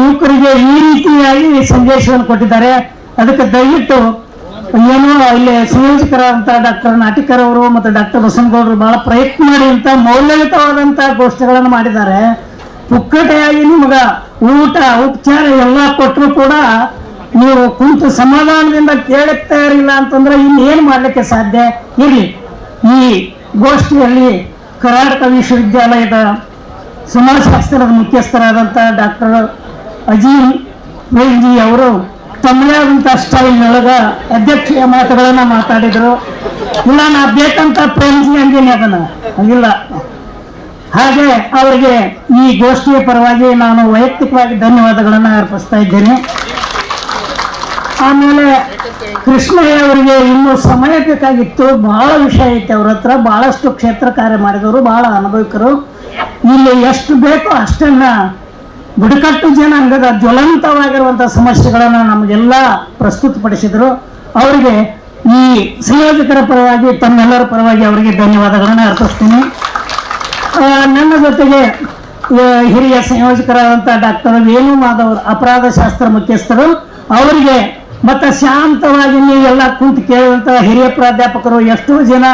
ಯುವಕರಿಗೆ ಈ ರೀತಿಯಾಗಿ ಸಂದೇಶವನ್ನು ಕೊಟ್ಟಿದ್ದಾರೆ. ಅದಕ್ಕೆ ದಯವಿಟ್ಟು ಏನೋ ಇಲ್ಲಿ ಸಂಯೋಜಕರಾದಂತಹ ಡಾಕ್ಟರ್ ನಾಟಿಕರ್ ಅವರು ಮತ್ತು ಡಾಕ್ಟರ್ ಬಸನಗೌಡರು ಬಹಳ ಪ್ರಯತ್ನ ಮಾಡಿ ಅಂತ ಮೌಲ್ಯಯುತವಾದಂತಹ ಗೋಷ್ಠಿಗಳನ್ನು ಮಾಡಿದ್ದಾರೆ. ಪುಕ್ಕಟೆಯಾಗಿ ನಿಮಗ ಊಟ ಉಪಚಾರ ಎಲ್ಲ ಕೊಟ್ಟರು ಕೂಡ ನೀವು ಕುಂತು ಸಮಾಧಾನದಿಂದ ಕೇಳಕ್ ತಯಾರಿಲ್ಲ ಅಂತಂದ್ರೆ ಇನ್ನೇನು ಮಾಡ್ಲಿಕ್ಕೆ ಸಾಧ್ಯ. ಇರಲಿ, ಈ ಗೋಷ್ಠಿಯಲ್ಲಿ ಕರ್ನಾಟಕ ವಿಶ್ವವಿದ್ಯಾಲಯದ ಸಮಾಜಶಾಸ್ತ್ರದ ಮುಖ್ಯಸ್ಥರಾದಂತಹ ಡಾಕ್ಟರ್ ಅಜೀಮ್ ವೇಲ್ಜಿ ಅವರು ತಮ್ಮದೇ ಆದಂತಹ ಸ್ಟೈಲ್ನೊಳಗ ಅಧ್ಯಕ್ಷೀಯ ಮಾತುಗಳನ್ನ ಮಾತಾಡಿದ್ರು. ಇಲ್ಲ ನಾ ಬೇಕಂತ ಪ್ರೇಮ್ಜಿ ಅಂತೀನಿ ಅದನ್ನ ಇಲ್ಲ. ಹಾಗೆ ಅವರಿಗೆ ಈ ಗೋಷ್ಠಿಯ ಪರವಾಗಿ ನಾನು ವೈಯಕ್ತಿಕವಾಗಿ ಧನ್ಯವಾದಗಳನ್ನು ಅರ್ಪಿಸ್ತಾ ಇದ್ದೇನೆ. ಆಮೇಲೆ ಕೃಷ್ಣಯ್ಯ ಅವರಿಗೆ ಇನ್ನೂ ಸಮಯ ಬೇಕಾಗಿತ್ತು. ಬಹಳ ವಿಷಯ ಐತೆ ಅವ್ರ ಹತ್ರ, ಬಹಳಷ್ಟು ಕ್ಷೇತ್ರ ಕಾರ್ಯ ಮಾಡಿದವರು, ಬಹಳ ಅನುಭವಿಕರು. ಇಲ್ಲಿ ಎಷ್ಟು ಬೇಕೋ ಅಷ್ಟನ್ನ ಬುಡಕಟ್ಟು ಜನಾಂಗದ ಜ್ವಲಂತವಾಗಿರುವಂತಹ ಸಮಸ್ಯೆಗಳನ್ನು ನಮಗೆಲ್ಲ ಪ್ರಸ್ತುತಪಡಿಸಿದ್ರು. ಅವರಿಗೆ ಈ ಸಂಯೋಜಕರ ಪರವಾಗಿ ತಮ್ಮೆಲ್ಲರ ಪರವಾಗಿ ಅವರಿಗೆ ಧನ್ಯವಾದಗಳನ್ನು ಅರ್ಪಿಸ್ತೀನಿ. ನನ್ನ ಜೊತೆಗೆ ಹಿರಿಯ ಸಂಯೋಜಕರಾದಂತಹ ಡಾಕ್ಟರ್ ವೇಣು ಮಾಧವ್ ಅಪರಾಧ ಶಾಸ್ತ್ರ ಮುಖ್ಯಸ್ಥರು, ಅವರಿಗೆ ಮತ್ತೆ ಶಾಂತವಾಗಿ ನೀವೆಲ್ಲ ಕುಂತು ಕೇಳುವಂತಹ ಹಿರಿಯ ಪ್ರಾಧ್ಯಾಪಕರು, ಎಷ್ಟೋ ಜನ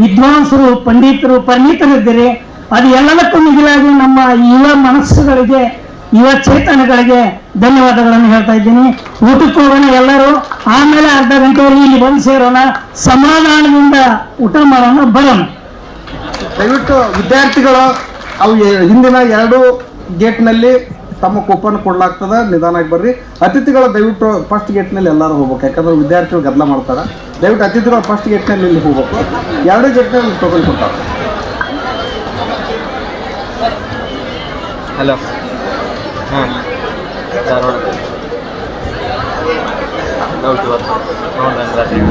ವಿದ್ವಾಂಸರು, ಪಂಡಿತರು, ಪರಿಣಿತರಿದ್ದೀರಿ. ಅದು ಎಲ್ಲದಕ್ಕೂ ಮಿಗಿಲಾಗಿ ನಮ್ಮ ಯುವ ಮನಸ್ಸುಗಳಿಗೆ, ಯುವ ಚೇತನಗಳಿಗೆ ಧನ್ಯವಾದಗಳನ್ನು ಹೇಳ್ತಾ ಇದ್ದೀನಿ. ಊಟಕ್ಕೆ ಹೋಗೋಣ ಎಲ್ಲರೂ, ಆಮೇಲೆ ಅರ್ಧ ಗಂಟೆಯಲ್ಲಿ ಇಲ್ಲಿ ಬಂದು ಸೇರೋಣ, ಸಮಾಧಾನದಿಂದ ಊಟ ಮಾಡೋಣ, ಬರೋಣ. ದಯವಿಟ್ಟು ವಿದ್ಯಾರ್ಥಿಗಳು ಅವು ಹಿಂದಿನ 2 ಗೇಟ್ನಲ್ಲಿ ತಮ್ಮ ಕೂಪನ್ ಕೊಡ್ಲಾಗ್ತದ, ನಿಧಾನವಾಗಿ ಬರ್ರಿ. ಅತಿಥಿಗಳು ದಯವಿಟ್ಟು ಫಸ್ಟ್ ಗೇಟ್ನಲ್ಲಿ ಎಲ್ಲರೂ ಹೋಗ್ಬೇಕು, ಯಾಕಂದ್ರೆ ವಿದ್ಯಾರ್ಥಿಗಳು ಗದ್ದಲ ಮಾಡ್ತಾರೆ. ದಯವಿಟ್ಟು ಅತಿಥಿಗಳು ಫಸ್ಟ್ ಗೇಟ್ನಲ್ಲಿ ಇಲ್ಲಿ ಹೋಗ್ಬೇಕು, 2 ಗೇಟ್ನಲ್ಲಿ ಟೋಕನ್ ಕೊಡ್ತಾರೆ. ಹಲೋ, ಹಾಂ, ಧಾರವಾಡ ಡೌಟ್ ಇವತ್ತು ನೋಡೋಣ ರಾತ್ರಿ.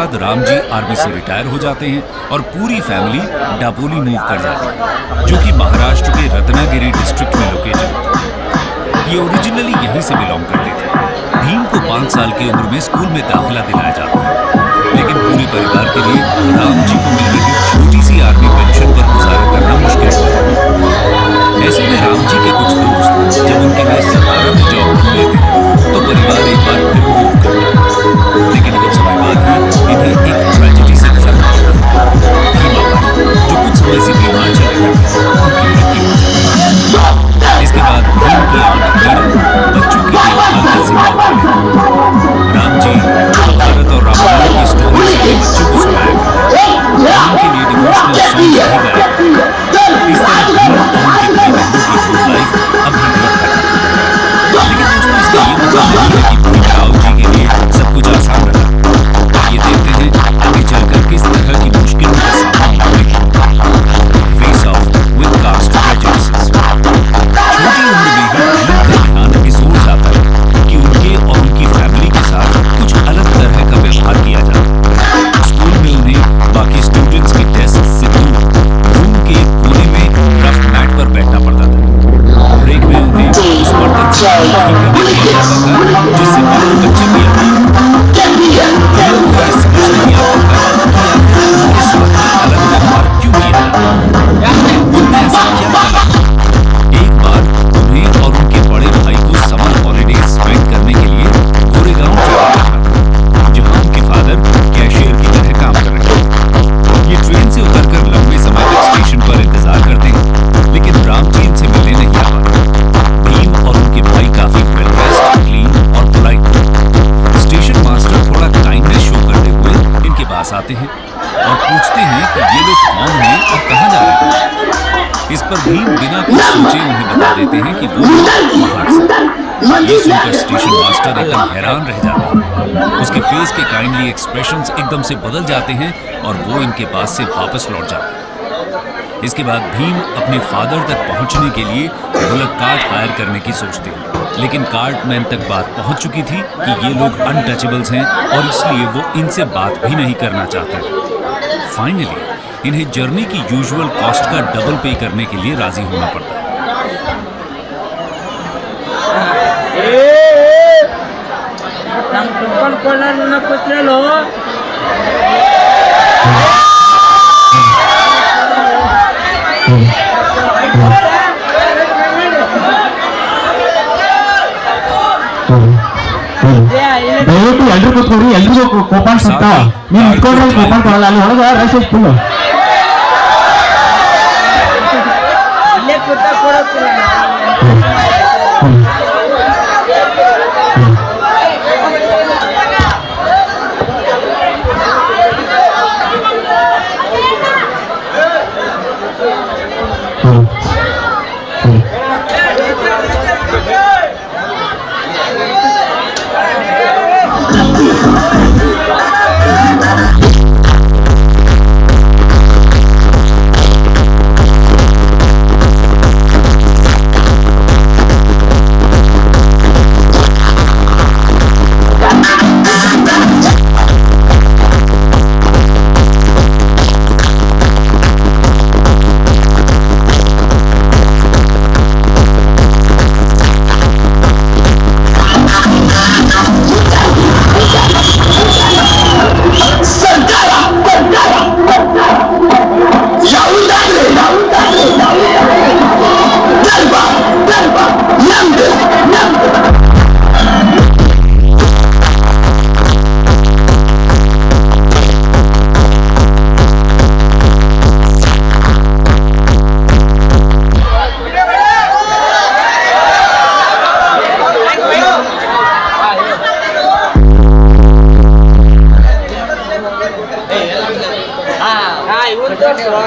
बाद राम जी आर्मी से रिटायर हो जाते हैं और पूरी फैमिली डापोली मूव कर जाती है, जो कि महाराष्ट्र के रत्नागिरी डिस्ट्रिक्ट में लोकेटेड है। ये ओरिजिनली यहीं से बिलोंग करते थे। भीम को 5 साल की उम्र में स्कूल में दाखिला दिलाया जाता है, लेकिन पूरे परिवार के लिए राम जी को मिल रही छोटी सी आर्मी पेंशन पर गुजारा करना मुश्किल है। ऐसे में राम जी के कुछ दोस्त जब उनके लिए सतारा में जॉब ढूंढ लेते हैं, तो परिवार एक बार फिर मूव करता है। लेकिन कुछ समय बाद ही इन्हें एक ट्रेजेडी से गुजरना पड़ता है। भीमा बाई, जो कुछ समय से बीमार चल रहे थे, उनकी मृत्यु हो जाती है। इसके बाद भीम की आंट मीरा बच्चों की देखभाल का जिम्मा उठा लेती है। राम जी महाभारत और रामायण की स्टोरी अपने बच्चों को सुनाया करते हैं, उनके लिए डिवोशनल सॉन्ग्स भी गाया करते हैं। इस तरह भीम और उनके भाई बहनों की होम लाइफ अभी भी है। लेकिन दोस्तों, इसका ये मतलब नहीं है कि भीमराव जी के लिए सब कुछ आसान रहा। ये देखते हैं आगे चलकर किस तरह की मुश्किलों का सामना उन्होंने face off with caste prejudices. छोटी उम्र में ही भीम का ध्यान इस ओर जाता है कि उनके और उनकी फैमिली के साथ कुछ अलग तरह का व्यवहार किया जाता है। स्कूल में उन्हें बाकी स्टूडेंट्स की डेस्क से दूर रूम के एक कोने में रफ मैट पर बैठना पड़ता था। ब्रेक में उन्हें उस बर्तन से दिया जाता था जिससे बाकी बच्चे भी आते हैं। समझ नहीं आता था कि आखिर उनके साथ अलग व्यवहार क्यों किया जाता है। उनमें ऐसा क्या गलत है? एक बार उन्हें और उनके बड़े भाई को समर हॉलिडे स्पेंड करने के लिए गोरेगांव ट्रैवल करना था, जहां उनके फादर कैशियर की तरह काम कर रहे थे। ये ट्रेन से उतरकर लंबे समय तक स्टेशन पर इंतजार करते हैं, लेकिन राम जी इनसे मिलने नहीं आ पाते। भीम और उनके भाई काफी वेल ड्रेस्ड, क्लीन और पोलाइट थे। स्टेशन मास्टर थोड़ा काइंडनेस शो करते हुए इनके पास आते हैं और पूछते हैं कि ये लोग कौन हैं और कहाँ जा रहे हैं। इस पर भीम बिना कुछ सोचे उन्हें बता देते हैं कि वो बाहर से। ये सुनकर स्टेशन मास्टर एकदम हैरान रह जाता है। उसके फेस के काइंडली एक्सप्रेशंस एकदम से बदल जाते हैं और वो इनके पास से वापस लौट जाता है। इसके बाद भीम अपने फादर तक पहुंचने के लिए बुलक कार्ट हायर करने की सोचते हैं, लेकिन कार्टमैन तक बात पहुंच चुकी थी कि ये लोग अनटचेबल्स हैं और इसलिए वो इनसे बात भी नहीं करना चाहते। फाइनली इन्हें जर्नी की यूजुअल कॉस्ट का डबल पे करने के लिए राजी होना पड़ता है। ದಯವಿಟ್ಟು ಎಲ್ರು ಕೂತ್ಕೊಡಿ, ಎಲ್ರಿಗೂ ಕೂಪನ್ ಸಿಗ್ತಾವ. ನೀವು ಇಟ್ಕೊಂಡ್ರೆ ಕೂಪನ್ ಕೊಡಲ್ಲ, ಅಲ್ಲಿ ಒಳಗ ರಶ್ ಎಷ್ಟು ಫುಲ್.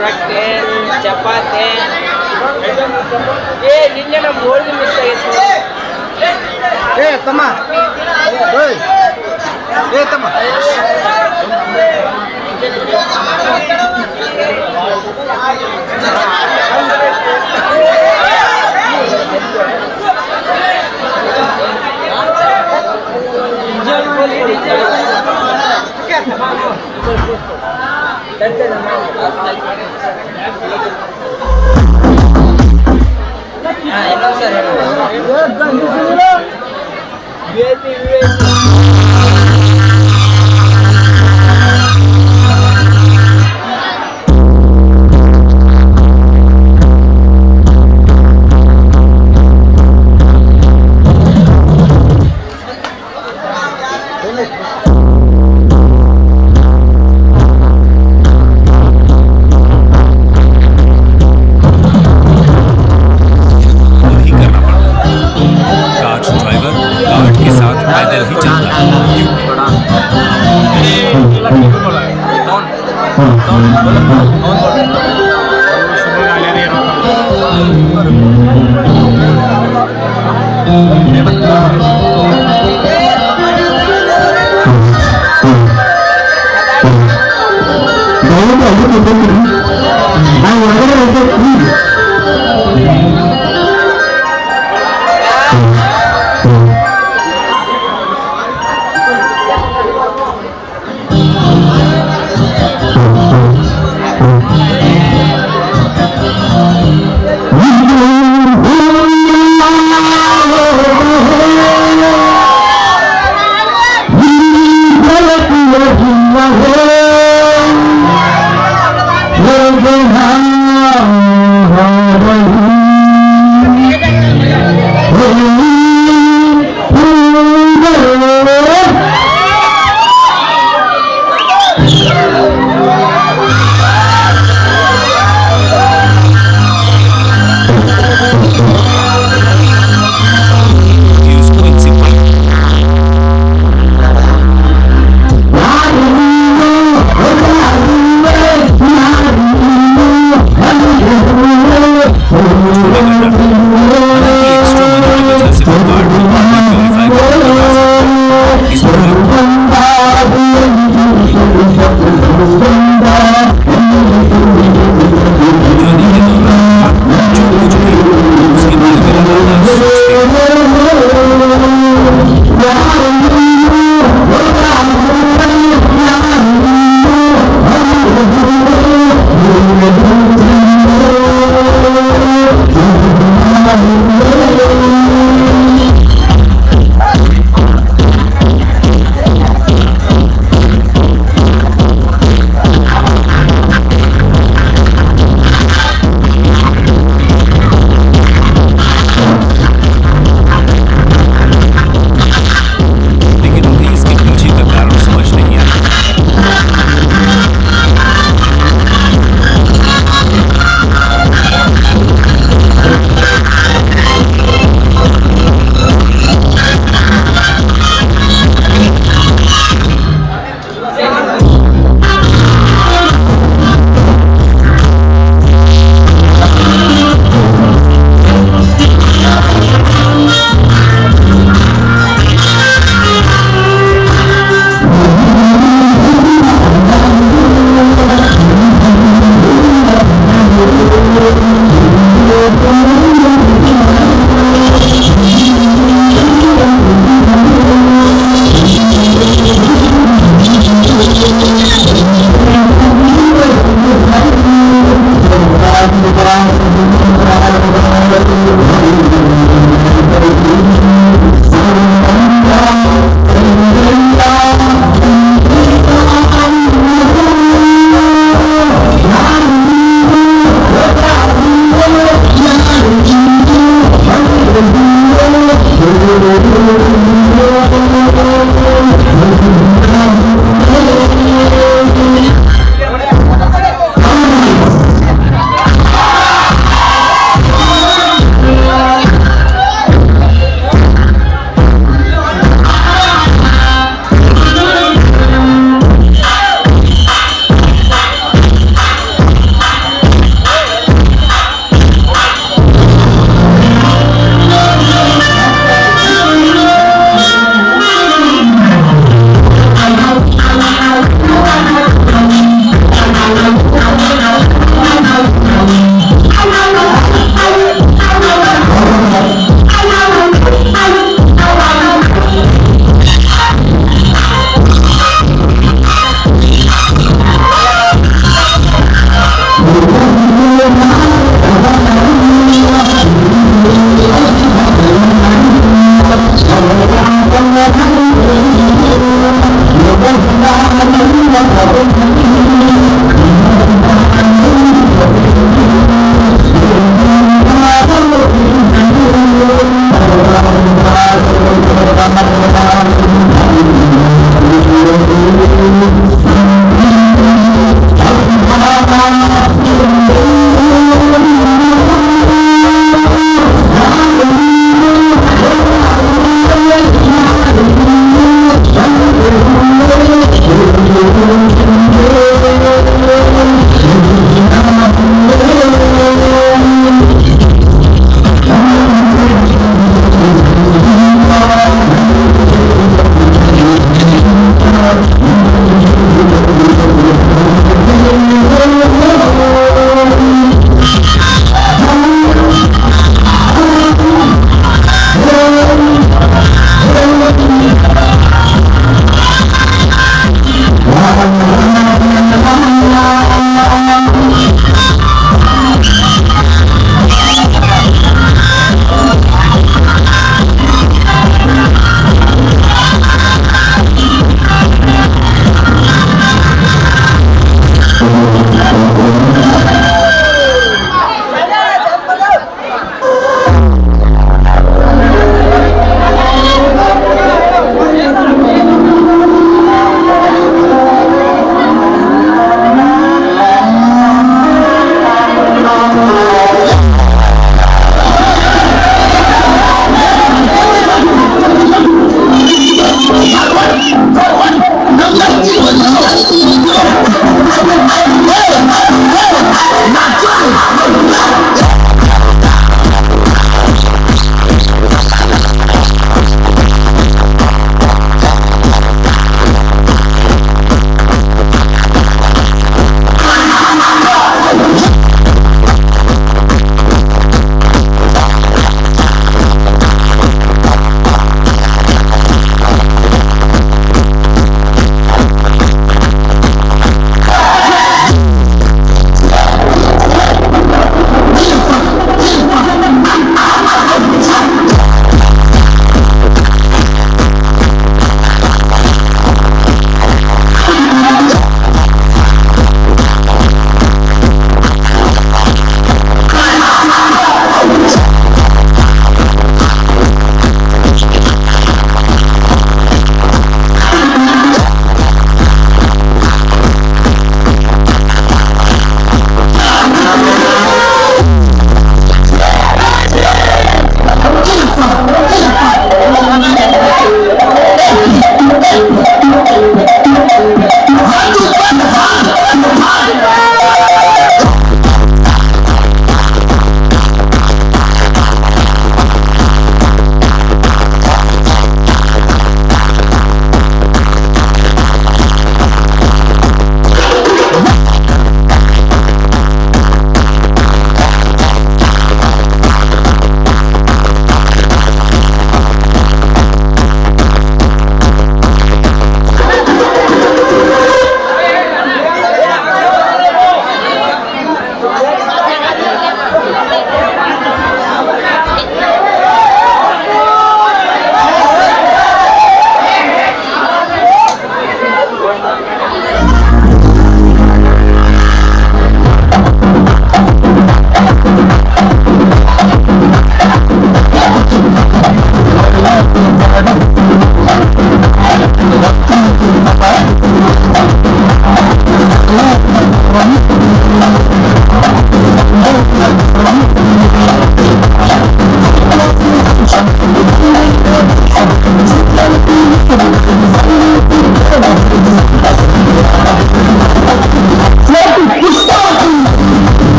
ರೊಟ್ಟಿ ಚಪಾತಿ ನಿನ್ನೆ ನಮ್ಮ ಹೋಳಿಗೆ ಮಿಸ್ ಆಗಿತ್ತು. ತಮ್ಮ ತಮ್ಮ ಡೀಸೆಲ್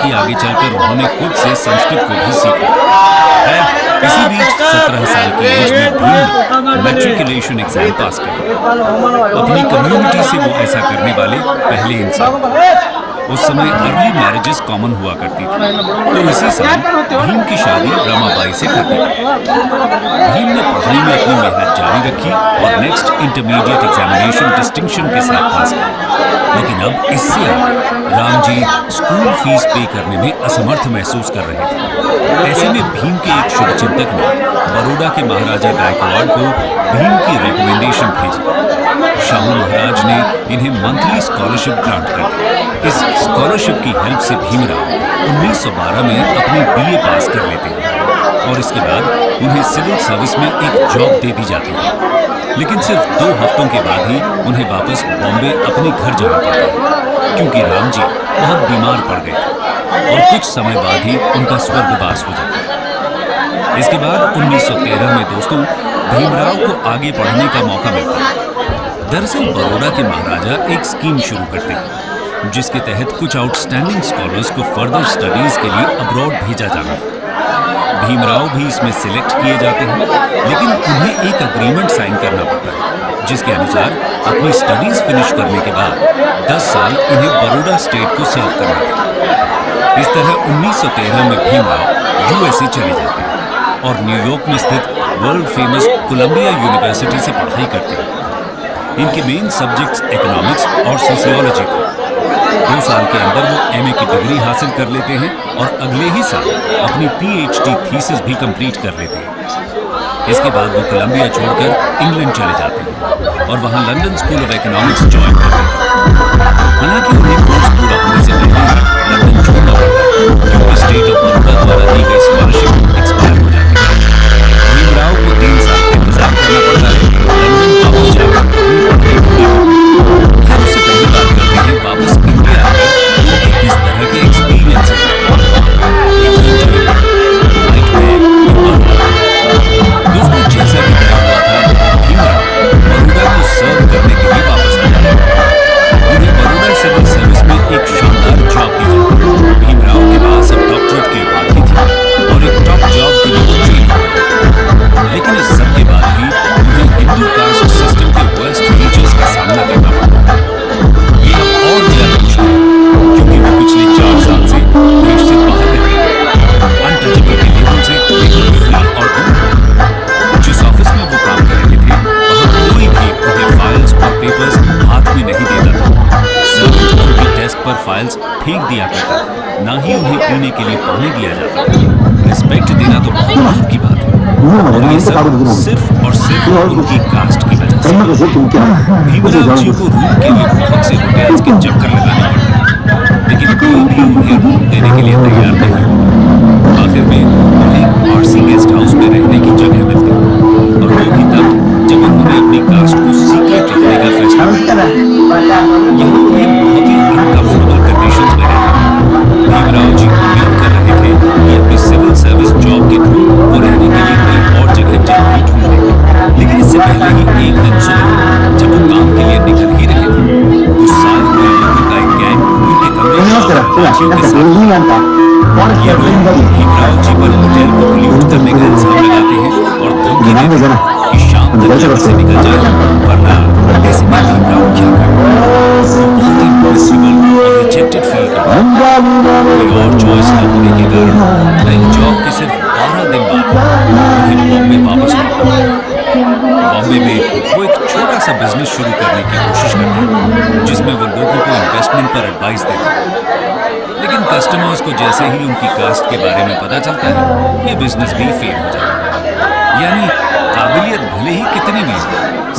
कि आगे चलकर उन्होंने खुद से संस्कृत को भी सीखा। खैर, इसी बीच 17 साल की एज में भीम मैट्रिकुलेशन एग्जाम पास कर लिया। अपनी कम्युनिटी से वो ऐसा करने वाले पहले इंसान। उस समय अर्ली मैरिजेस कॉमन हुआ करती थी, तो इसी साल भीम की शादी रमाबाई से कर दी। भीम ने पढ़ाई में अपनी मेहनत जारी रखी और नेक्स्ट इंटरमीडिएट एग्जामिनेशन डिस्टिंक्शन के साथ पास किया। लेकिन अब इससे आगे राम जी स्कूल फीस पे करने में असमर्थ महसूस कर रहे थे। ऐसे में भीम के एक शुभचिंतक ने बड़ौदा के महाराजा गायकवाड़ को भीम की रिकमेंडेशन भेजी। शाहू महाराज ने इन्हें मंथली स्कॉलरशिप ग्रांट कर दी। इस स्कॉलरशिप की हेल्प से भीमराव 1912 में अपनी बीए पास कर लेते हैं और इसके बाद उन्हें सिविल सर्विस में एक जॉब दे दी जाती है। लेकिन सिर्फ 2 हफ्तों के बाद ही उन्हें वापस बॉम्बे अपने घर जाना पड़ता है, क्योंकि राम जी बहुत बीमार पड़ गए थे और कुछ समय बाद ही उनका स्वर्गवास हो जाता है। इसके बाद 1913 में दोस्तों भीमराव को आगे पढ़ने का मौका मिलता है। दरअसल बड़ौदा के महाराजा एक स्कीम शुरू करते हैं जिसके तहत कुछ आउटस्टैंडिंग स्कॉलर्स को फर्दर स्टडीज के लिए अब्रॉड भेजा जाना था। भीमराव भी इसमें सिलेक्ट किए जाते हैं, लेकिन उन्हें एक अग्रीमेंट साइन करना पड़ता है जिसके अनुसार अपनी स्टडीज फिनिश करने के बाद 10 साल उन्हें बड़ौदा स्टेट को सर्व करना था। इस तरह 1913 में भीमराव यूएसए चले जाते हैं और न्यूयॉर्क में स्थित वर्ल्ड फेमस कोलंबिया यूनिवर्सिटी से पढ़ाई करते हैं। इनके मेन सब्जेक्ट्स इकोनॉमिक्स और सोशियोलॉजी थे। 2 साल के अंदर वो एमए की डिग्री हासिल कर लेते हैं और अगले ही साल अपनी पीएचडी थीसिस भी कंप्लीट कर लेते हैं। इसके बाद वो कोलंबिया छोड़कर इंग्लैंड चले जाते हैं और वहां London school of economics join कर लेते हैं। हालांकि उन्हें कोर्स पूरा होने से पहले ही लंदन छोड़ना पड़ता है, क्योंकि स्टेट ऑफ बड़ौदा द्वारा दी गई स्कॉलरशिप एक्सपायर हो जाती है। भीमराव को 3 साल का इंतजार करना पड़ता है लंदन वापस जाकर अपनी पढ़ाई पूरी करने। खैर, उससे पहले बात करते हैं वापस इंडिया आकर उनके किस तरह के एक्सपीरियंस हैं। दोस्तों, जैसा कि तय हुआ था, भीमराव बड़ौदा को सर्व करने के लिए वापस आ जाते हैं। उन्हें बड़ौदा सिविल सर्विस में एक शानदार जॉब दी जाती है। भीमराव के पास अब डॉक्टरेट की उपाधि थी और एक टॉप जॉब के लिए वो ट्रेन हो रहे थे। लेकिन इस सब के बाद भी उन्हें हिंदू कास्ट सिस्टम के वर्स्ट फीचर्स का सामना करना पड़ता है। ये अब और ज्यादा मुश्किल है, क्योंकि वो पिछले 4 साल से देश से बाहर रह रहे हैं। अनटचेबल के लेवल से एकदम फ्री और दूर। जिस ऑफिस में वो काम कर रहे थे, वहां कोई भी उन्हें फाइल्स और पेपर्स हाथ में नहीं देता था। सर्वेंट उनकी डेस्क पर फाइल्स फेंक दिया करता था, ना ही उन्हें पीने के लिए पानी दिया जाता था। रिस्पेक्ट देना तो बहुत दूर की बात है, और ये सब सिर्फ और सिर्फ उनकी कास्ट की वजह से। भीमराव जी को रूम के लिए बहुत से होटल्स के चक्कर लगाने पड़ते हैं, लेकिन कोई भी उन्हें रूम देने के लिए तैयार नहीं होता। आखिर में उन्हें एक पारसी गेस्ट हाउस में रहने की जगह मिलती है, और वो भी तब जब उन्होंने अपनी कास्ट को सीक्रेट रखने का फैसला किया। यहाँ उन्हें बहुत ही अनकंफर्टेबल कंडीशंस में रहना पड़ा। भीमराव जी उम्मीद कर रहे थे कि अपनी सिविल सर्विस जॉब के थ्रू वो रहने के लिए कोई और जगह जल्द ही ढूंढ लेंगे, लेकिन इससे पहले ही एक दिन सुबह जब वो काम के लिए निकल ही रहे थे, उस साल हुए लोगों का एक गैंग उनके कमरे में लाठियों के साथ ये लोग भीमराव जी पर होटल को पोल्यूट करने का इल्जाम लगाते हैं और धमकी देते हैं कि शाम तक यहाँ से निकल जाए, वरना ऐसे में भीमराव क्या करें। वो बहुत ही मिसेबल और रिजेक्टेड फील करते हैं। कोई और चॉइस न होने के कारण नई जॉब के सिर्फ 12 दिन बाद उन्हें बॉम्बे वापस लौटना पड़ता। बॉम्बे में वो एक छोटा सा बिजनेस शुरू करने की कोशिश करते हैं, जिसमें वो लोगों को इन्वेस्टमेंट पर एडवाइस देते हैं। लेकिन कस्टमर्स को जैसे ही उनकी कास्ट के बारे में पता चलता है, ये बिजनेस भी फेल हो जाता है। यानी काबिलियत भले ही कितनी भी हो,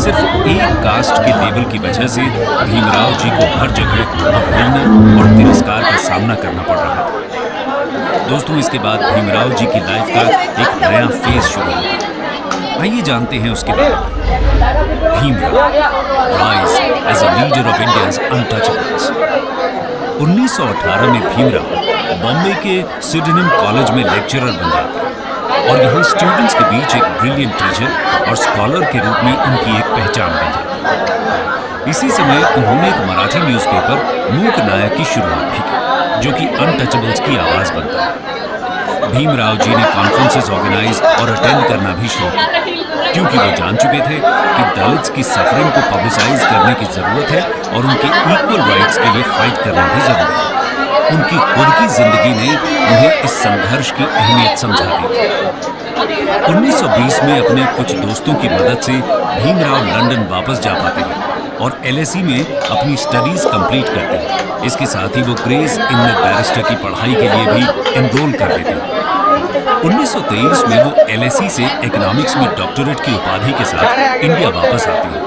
सिर्फ एक कास्ट के लेबल की वजह से भीमराव जी को हर जगह अवहेलना और तिरस्कार का सामना करना पड़ रहा था। दोस्तों, इसके बाद भीमराव जी की लाइफ का एक नया फेज शुरू होता है। आइए जानते हैं उसके बारे में। Bhimrao rise as a leader of India's untouchables. 1918 में भीमराव बॉम्बे के सिडनम कॉलेज में लेक्चरर बन जाते हैं और यहाँ स्टूडेंट्स के बीच एक ब्रिलियंट टीचर और स्कॉलर के रूप में उनकी एक पहचान बन जाती है। इसी समय उन्होंने एक मराठी न्यूज़पेपर मूक नायक की शुरुआत भी की, जो कि अनटचेबल्स की आवाज बनता है। भीमराव जी ने कॉन्फ्रेंसेस ऑर्गेनाइज और अटेंड करना भी शुरू किया, क्योंकि वो जान चुके थे कि दलित्स की सफरिंग को पब्लिसाइज करने की जरूरत है और उनके इक्वल राइट्स के लिए फाइट करना भी जरूरी है। उनकी खुद की जिंदगी ने उन्हें इस संघर्ष की अहमियत समझा दी थी। 1920 में अपने कुछ दोस्तों की मदद से भीमराव लंदन वापस जा पाते हैं और LSE में अपनी स्टडीज कंप्लीट करते हैं। इसके साथ ही वो ग्रेस इनमें बैरिस्टर की पढ़ाई के लिए भी एनरोल कर लेते हैं। 1923 में वो LSE से इकोनॉमिक्स में डॉक्टरेट की उपाधि के साथ इंडिया वापस आते हैं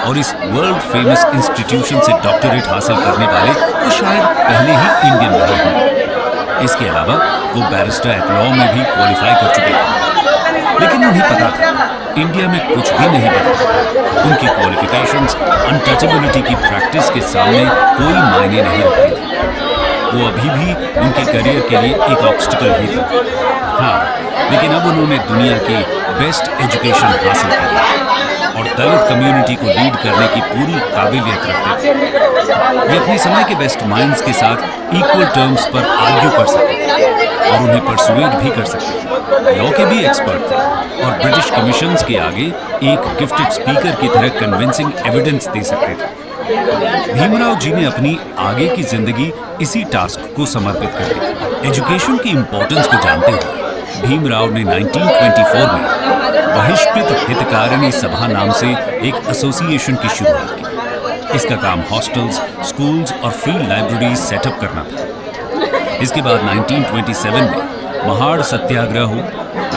और इस वर्ल्ड फेमस इंस्टीट्यूशन से डॉक्टरेट हासिल करने वाले वो शायद पहले ही इंडियन रहे होंगे। इसके अलावा वो बैरिस्टर एट लॉ में भी क्वालिफाई कर चुके थे, लेकिन उन्हें पता था इंडिया में कुछ भी नहीं बना। उनकी क्वालिफिकेशंस अनटचेबिलिटी की प्रैक्टिस के सामने कोई मायने नहीं रखती थी। वो अभी भी उनके करियर के लिए एक ऑब्स्टिकल ही था। हाँ, लेकिन अब उन्होंने दुनिया की बेस्ट एजुकेशन हासिल की और दलित कम्युनिटी को लीड करने की पूरी काबिलियत रखते थे। ये अपने समय के बेस्ट माइंड्स के साथ इक्वल टर्म्स पर आर्ग्यू कर सकते थे और उन्हें परसुएड भी कर सकते थे। लॉ के भी एक्सपर्ट थे और ब्रिटिश कमीशंस के आगे एक गिफ्टेड स्पीकर की तरह कन्विंसिंग एविडेंस दे सकते थे। भीमराव जी ने अपनी आगे की जिंदगी इसी टास्क को समर्पित कर दी। एजुकेशन की इंपॉर्टेंस को जानते हुए भीमराव ने 1924 में बहिष्कृत हितकारिणी सभा नाम से एक एसोसिएशन की शुरुआत की। इसका काम हॉस्टल्स, स्कूल्स और फील्ड लाइब्रेरीज सेटअप करना था। इसके बाद 1927 में महाड़ सत्याग्रह हो,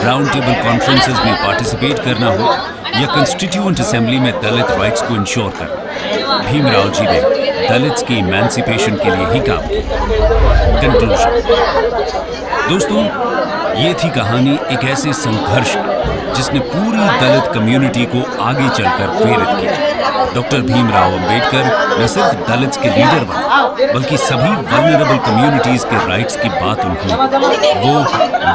राउंड टेबल कॉन्फ्रेंसेस में पार्टिसिपेट करना हो या कंस्टिट्यूएंट असेंबली में दलित राइट्स को इंश्योर करना, भीमराव जी ने दलित्स की इमेंसिपेशन के लिए ही काम किया। कंक्लूजन दोस्तों, ये थी कहानी एक ऐसे संघर्ष की जिसने पूरी दलित कम्युनिटी को आगे चलकर प्रेरित किया। डॉक्टर भीमराव अंबेडकर न सिर्फ दलित्स के लीडर बने, बल्कि सभी वल्नरेबल कम्युनिटीज के राइट्स की बात उन्होंने। वो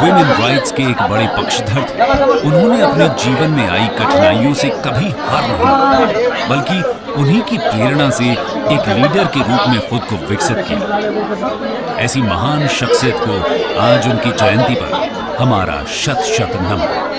वुमेन राइट्स के एक बड़े पक्षधर थे। उन्होंने अपने जीवन में आई कठिनाइयों से कभी हार नहीं मानी, बल्कि उन्हीं की प्रेरणा से एक लीडर के रूप में खुद को विकसित किया। ऐसी महान शख्सियत को आज उनकी जयंती पर हमारा शत शत नमन।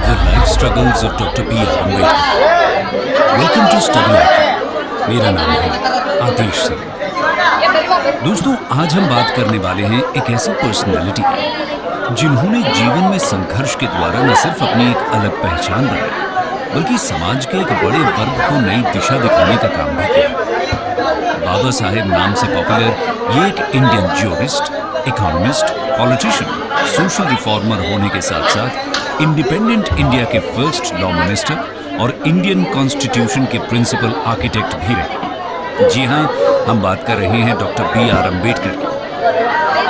The life struggles of Dr. B R Ambedkar. Welcome to Study Hacking. मेरा नाम है आदेश सिंह। दोस्तों, आज हम बात करने वाले हैं एक ऐसी पर्सनालिटी की जिन्होंने जीवन में संघर्ष के द्वारा न सिर्फ अपनी एक अलग पहचान बनाई, बल्कि समाज के एक बड़े वर्ग को नई दिशा दिखाने का काम भी किया। बाबा साहेब नाम से पॉपुलर ये एक Indian jurist, economist, politician, social reformer होने के साथ साथ इंडिपेंडेंट इंडिया के फर्स्ट लॉ मिनिस्टर और इंडियन कॉन्स्टिट्यूशन के प्रिंसिपल आर्किटेक्ट भी रहे। जी हाँ, हम बात कर रहे हैं डॉक्टर बी आर अम्बेडकर की।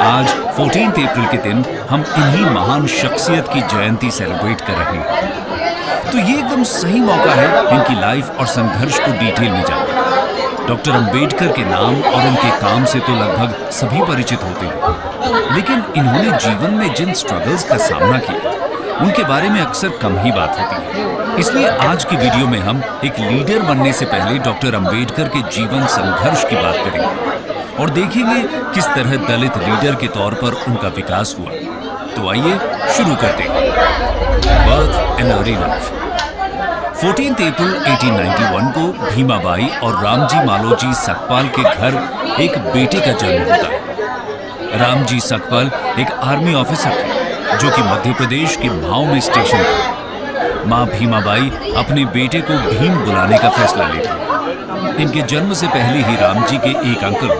आज 14 अप्रैल के दिन हम इन्हीं महान शख्सियत की जयंती सेलिब्रेट कर रहे हैं, तो ये एकदम सही मौका है इनकी लाइफ और संघर्ष को डिटेल में जानने का। डॉक्टर अंबेडकर के नाम और उनके काम से तो लगभग सभी परिचित होते हैं, लेकिन इन्होंने जीवन में जिन स्ट्रगल्स का सामना किया उनके बारे में अक्सर कम ही बात होती है। इसलिए आज की वीडियो में हम एक लीडर बनने से पहले डॉक्टर अंबेडकर के जीवन संघर्ष की बात करेंगे और देखेंगे किस तरह दलित लीडर के तौर पर उनका विकास हुआ। तो आइए शुरू करते हैं। Birth and early life. 14 अप्रैल 1891 को भीमाबाई और रामजी मालोजी सकपाल के घर एक बेटे का जन्म होता है। रामजी सकपाल एक आर्मी ऑफिसर थे जो कि मध्य प्रदेश के भाव में स्टेशन थे। मां भीमाबाई अपने बेटे को भीम बुलाने का फैसला लेती है। इनके जन्म से पहले ही रामजी के एक अंकल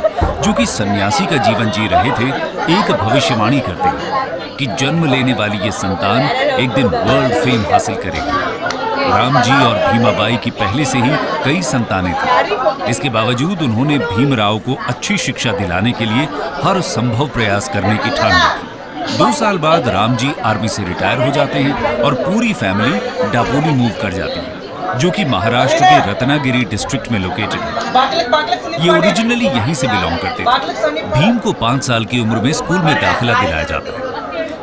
जो कि सन्यासी का जीवन जी रहे थे, एक भविष्यवाणी करते हैं कि जन्म लेने वाली ये संतान एक दिन वर्ल्ड फेम हासिल करेगी। रामजी और भीमाबाई की पहले से ही कई संतानें थीं। इसके बावजूद उन्होंने भीमराव को अच्छी शिक्षा दिलाने के लिए हर संभव प्रयास करने की ठान ली थी। 2 साल बाद रामजी आर्मी से रिटायर हो जाते हैं और पूरी फैमिली डापोली मूव कर जाती है, जो कि महाराष्ट्र के रत्नागिरी डिस्ट्रिक्ट में लोकेटेड है। ये ओरिजिनली यहीं से बिलोंग करते थे। भीम को 5 साल की उम्र में स्कूल में दाखिला दिलाया जाता है,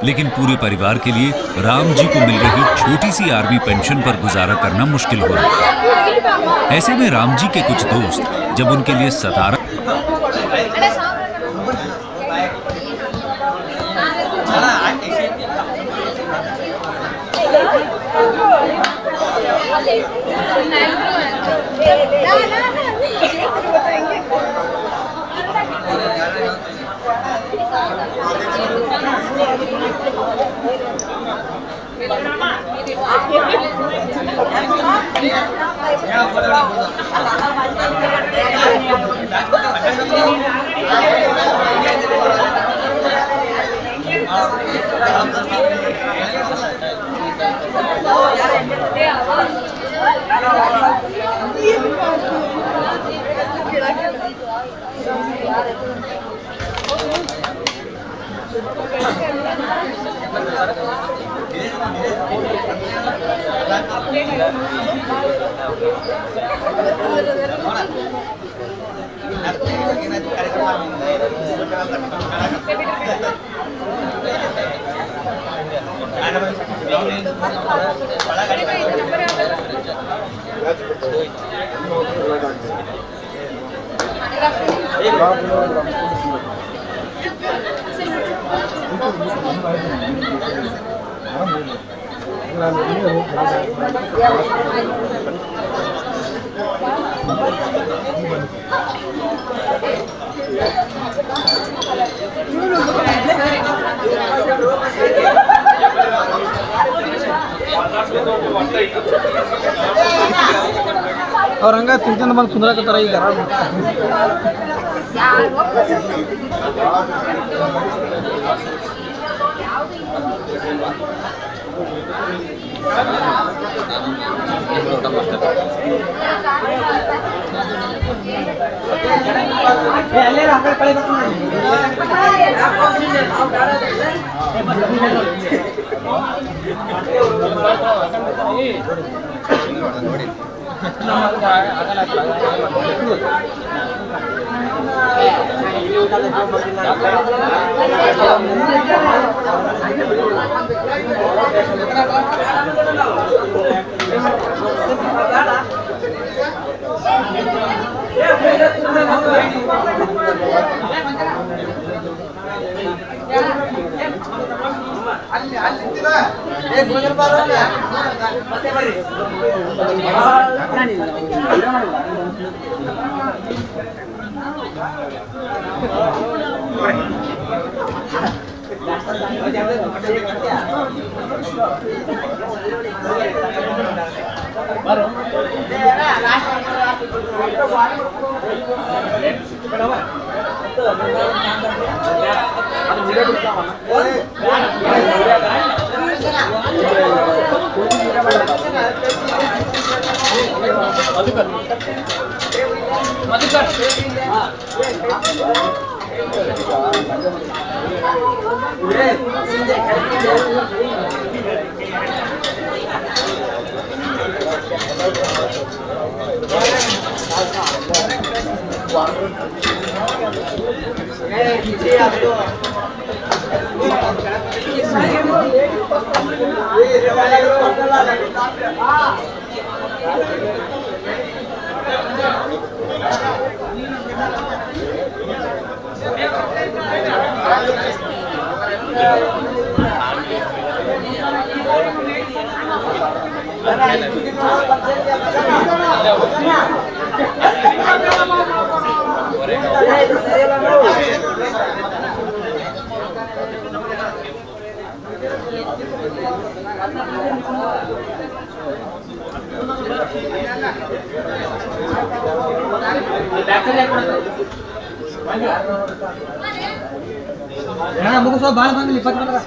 लेकिन पूरे परिवार के लिए राम जी को मिल रही छोटी सी आर्मी पेंशन पर गुजारा करना मुश्किल हो रहा था। ऐसे में राम जी के कुछ दोस्त जब उनके लिए सतारा ಅವ್ರ ಹಂಗ ತಿಳ್ಕೊಂಡು ಬಂದು ಕುಂದ್ರಾಕತ್ತಾರ ಈಗ ಮುಗಿಸೋ ಭಾಳ ಬಂದಿಲ್ಲ 20 ಬಂದ್ರ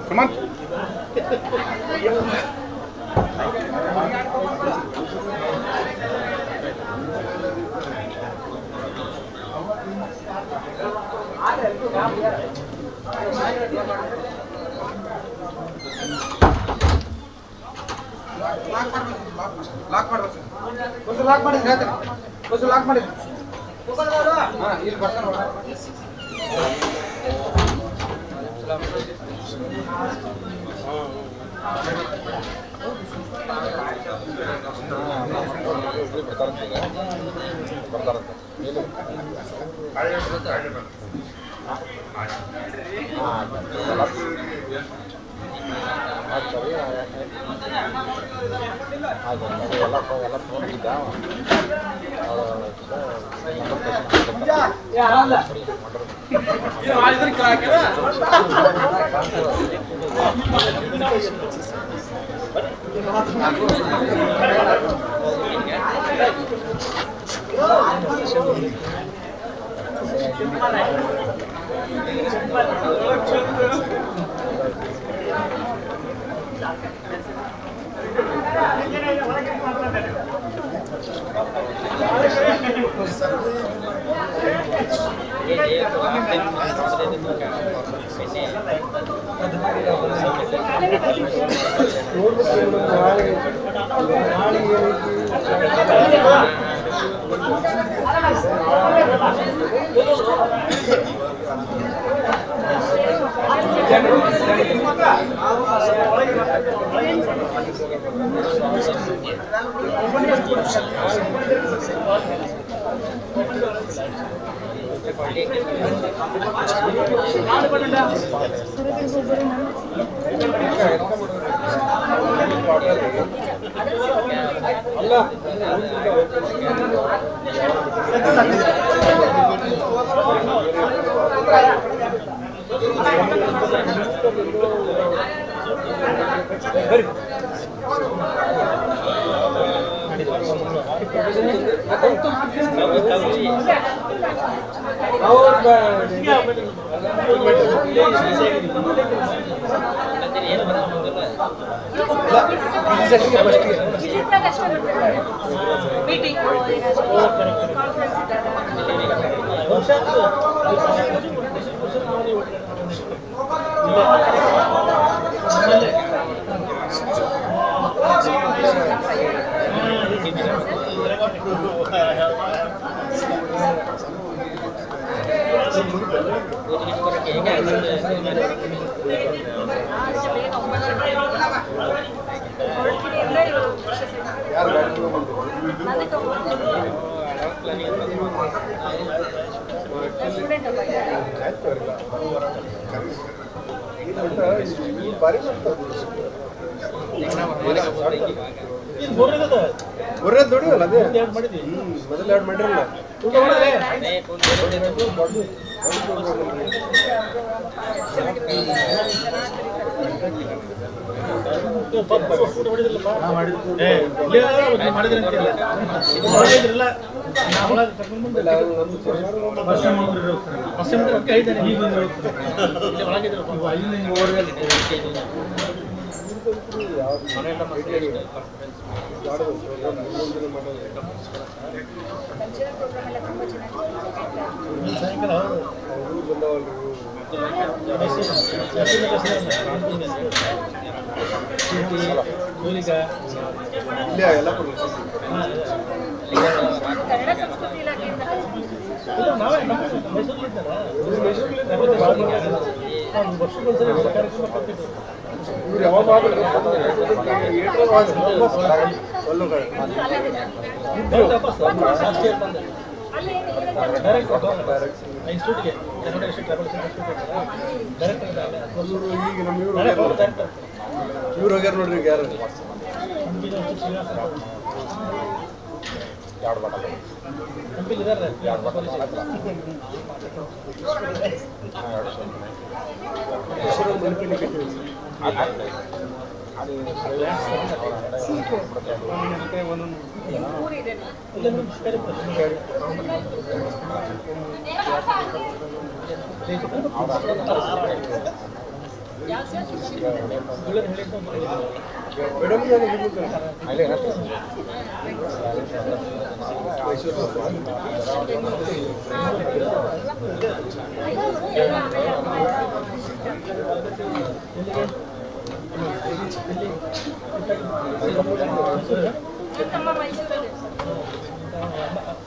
Come on. ಲಾಕ್ ಮಾಡ್ಬೇಕು ಒಂದು ಲಾಕ್ ಮಾಡಿ ಹೇಳ್ತೀನಿ ಒಂದು ಲಾಕ್ ಮಾಡಿ ಹಾಂ ಇಲ್ಲಿ ಬರ್ತಾನೆ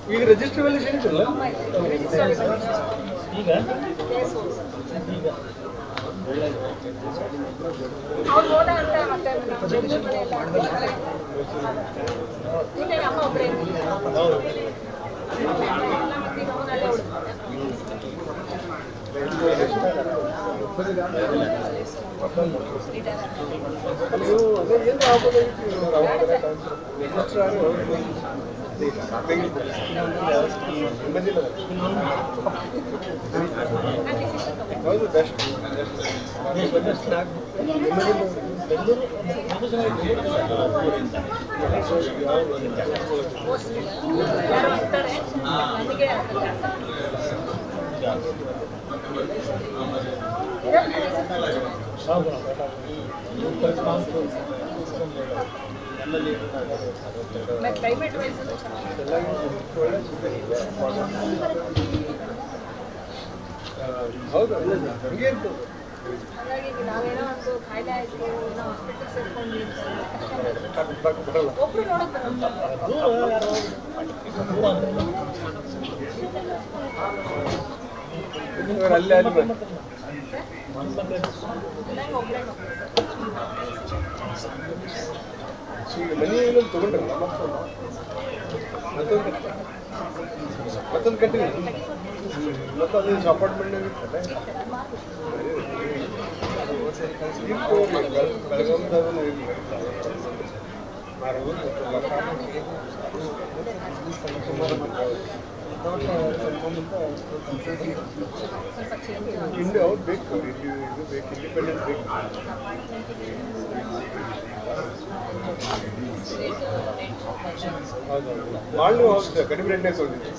ಈಗ ರಿಜಿಸ್ಟರ್ ವ್ಯಾಲ್ಯೂಷನ್ ಇರಲ್ಲ ಈಗ ಅವ್ರು ಹೋದ ಅಂತ ಮತ್ತೆ ಬೆಂಗಳೂರು ಮನೆಯಲ್ಲ ಅಮ್ಮ ಒಬ್ಬರೇ ಹೌದು ಬೆಸ್ಟ್ ಯಾರೋ ಇರ್ತಾರೆ ನನಗೆ ಕ್ಲೈಮೇಟ್ ವೈಸ್ ಹಾಗಾಗಿ ನಾವೇನೋ ಒಂದು ಕಾಯಿಲೆ ಆಯ್ತು ಏನೋ ಹಾಸ್ಪಿಟಲ್ ಸೇರ್ಕೊಂಡ್ವಿ ಒಬ್ರು ನೋಡಕ್ ಮನಿ ತಗೊಂಡ್ರಲ್ಲ ಮತ್ತೊಂದು ಕಟ್ಟಿದೆ ಮತ್ತೆ ಅದು ಅಪಾರ್ಟ್ಮೆಂಟ್ ಇಂಡಿಯಾ ಅವ್ರು ಬೇಕು ಇದು ಬೇಕು ಇಂಡಿಪೆಂಡೆನ್ಸ್ ಬೇಕು ಮಾಲ್ ನೀವು ಹೋಗ್ತದೆ ಕಡಿಮೆ ರೇಟ್ನೇ ತೊಗೊಂಡಿದ್ದೆ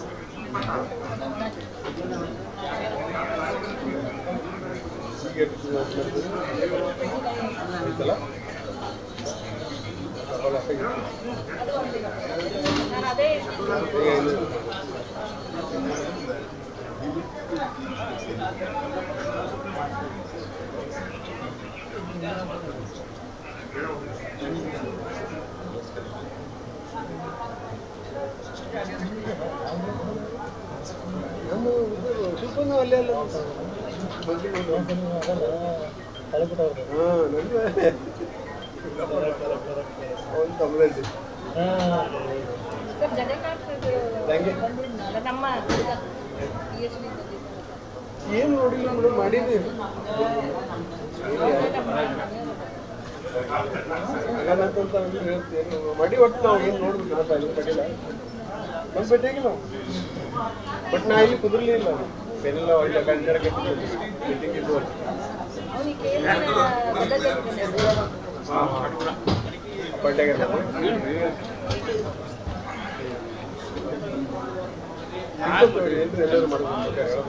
ಆಯ್ತಲ್ಲ ನಾನು ಅದೇ ನಮ್ಮ ಶಿಲ್ಪನು ಅಲ್ಲೇ ಅಲ್ಲ ಒಂದು ತಮಿಳಲ್ಲಿ ನಮ್ಮ ಏನು ನೋಡಿಲ್ಲ ಮೇಡಮ್ ಮಾಡಿದ್ದೀವಿ ಹಾಗಂತ ಹೇಳ್ತೇನೆ ಮಡಿ ಒಟ್ಟು ನಾವು ಏನು ನೋಡ್ಬೇಕಪ್ಪ ಇದು ಮಡಿಲ್ಲ ಒಂದು ಭೇಟಿಯಾಗಿ ನಾವು ಬಟ್ ನಾ ಇಲ್ಲಿ ಕುದುರ್ಲಿಲ್ಲ ಬೆಲ್ಲ ಒಳ್ಳೆ ಕನ್ನಡ ಮೀಟಿಂಗ್ ಇದ್ದು ಬಡ್ಡೆಗೆ ಎಲ್ಲರೂ ಮಾಡ್ಬೇಕು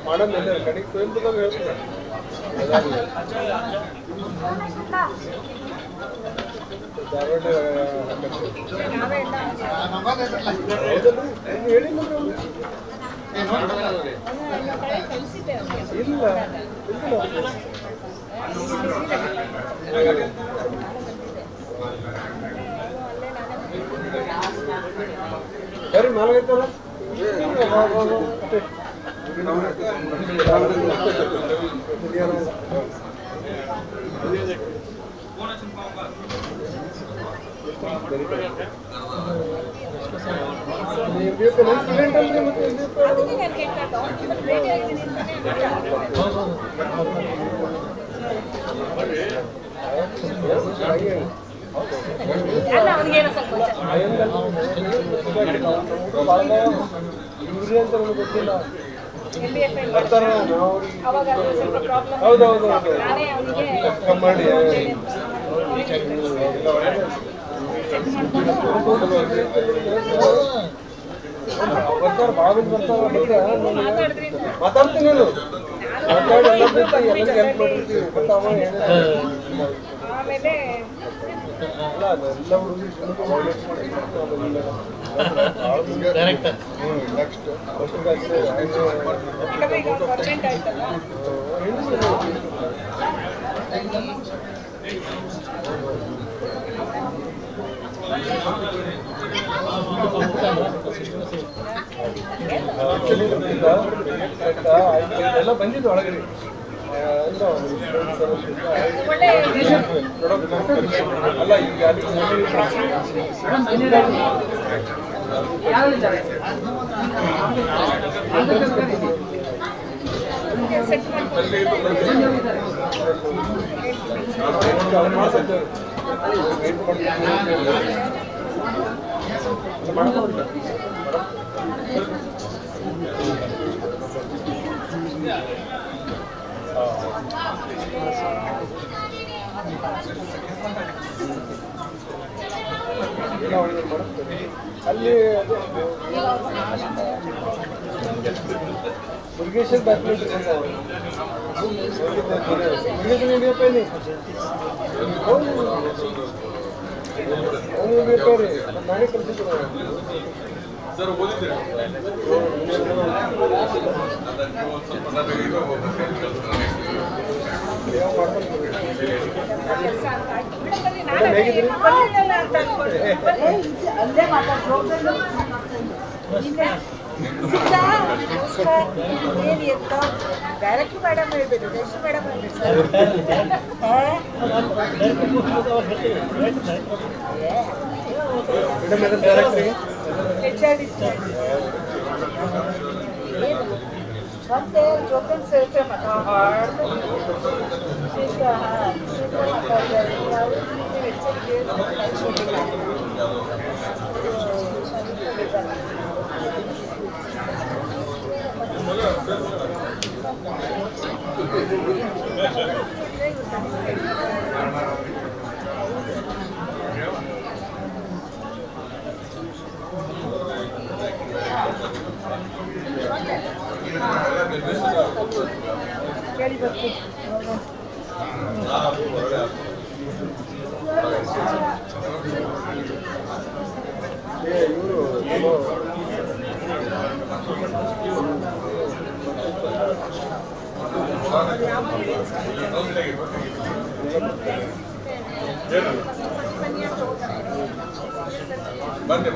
ಮಾಡೋದು ಎಲ್ಲರೂ ಕಡೆಗೆ ಕುವೆಂಪುದಾಗ ಹೇಳ್ತಾರೆ ಧಾರವಾಡ ಹೇಳಿ ಇಲ್ಲ ಸರಿ ನಾಲ್ಕೈತಲ್ಲ ಅವನಿಗೇನೋ ಸ್ವಲ್ಪ ಗೊತ್ತಿಲ್ಲ ಅವಾಗ ಸ್ವಲ್ಪ ಪ್ರಾಬ್ಲಮ್ ಹೌದೌದು ನಾನೇ ಅವನಿಗೆ ಮಾಡಿ ಬರ್ತಾರೆ ಭಾಳ ಬರ್ತಾವ ಮಾತಾಡ್ತೀನಿ ನಾನು ಮಾತಾಡಿ ಎಲ್ಲರಿಗೂ ಹೆಲ್ಪ್ ಮಾಡಿರ್ತೀವಿ ಮತ್ತು ಅವ ಆಮೇಲೆ ಅಲ್ಲ ಅದೆಲ್ಲ ಹುಡುಗಿ ನೆಕ್ಸ್ಟ್ ಪರ್ಮನೆಂಟ್ ಆಯ್ತಲ್ಲ ಎಲ್ಲ ಬಂದಿದ್ದು ಒಳಗಡೆ ಅಲ್ಲ ಈಗ ಅಲ್ಲಿ ಮುರುಗೇಶ್ವರ ನಾನೇ ಕಲ್ತಿದ್ದೆ ಸರ್ ಓದಿದ್ದೆ ಅಲ್ಲೇ ಮಾತಾಡ್ತಾರೆ ಏನು ಎತ್ತ ಡೈರೆಕ್ಟ್ ಮೇಡಮ್ ಹೇಳ್ಬೇಕು ಜಯಶ್ರೀ ಮೇಡಮ್ ಹೇಳ್ಬೇಕು ಸರ್ ಮತ್ತೆ ಜೋಕನ್ ಸೇರ್ತೆ ಮಾತಾಡ್ತಾರೆ ಕೇಳಿ ಬರ್ತೀವಿ ಬಂದೆ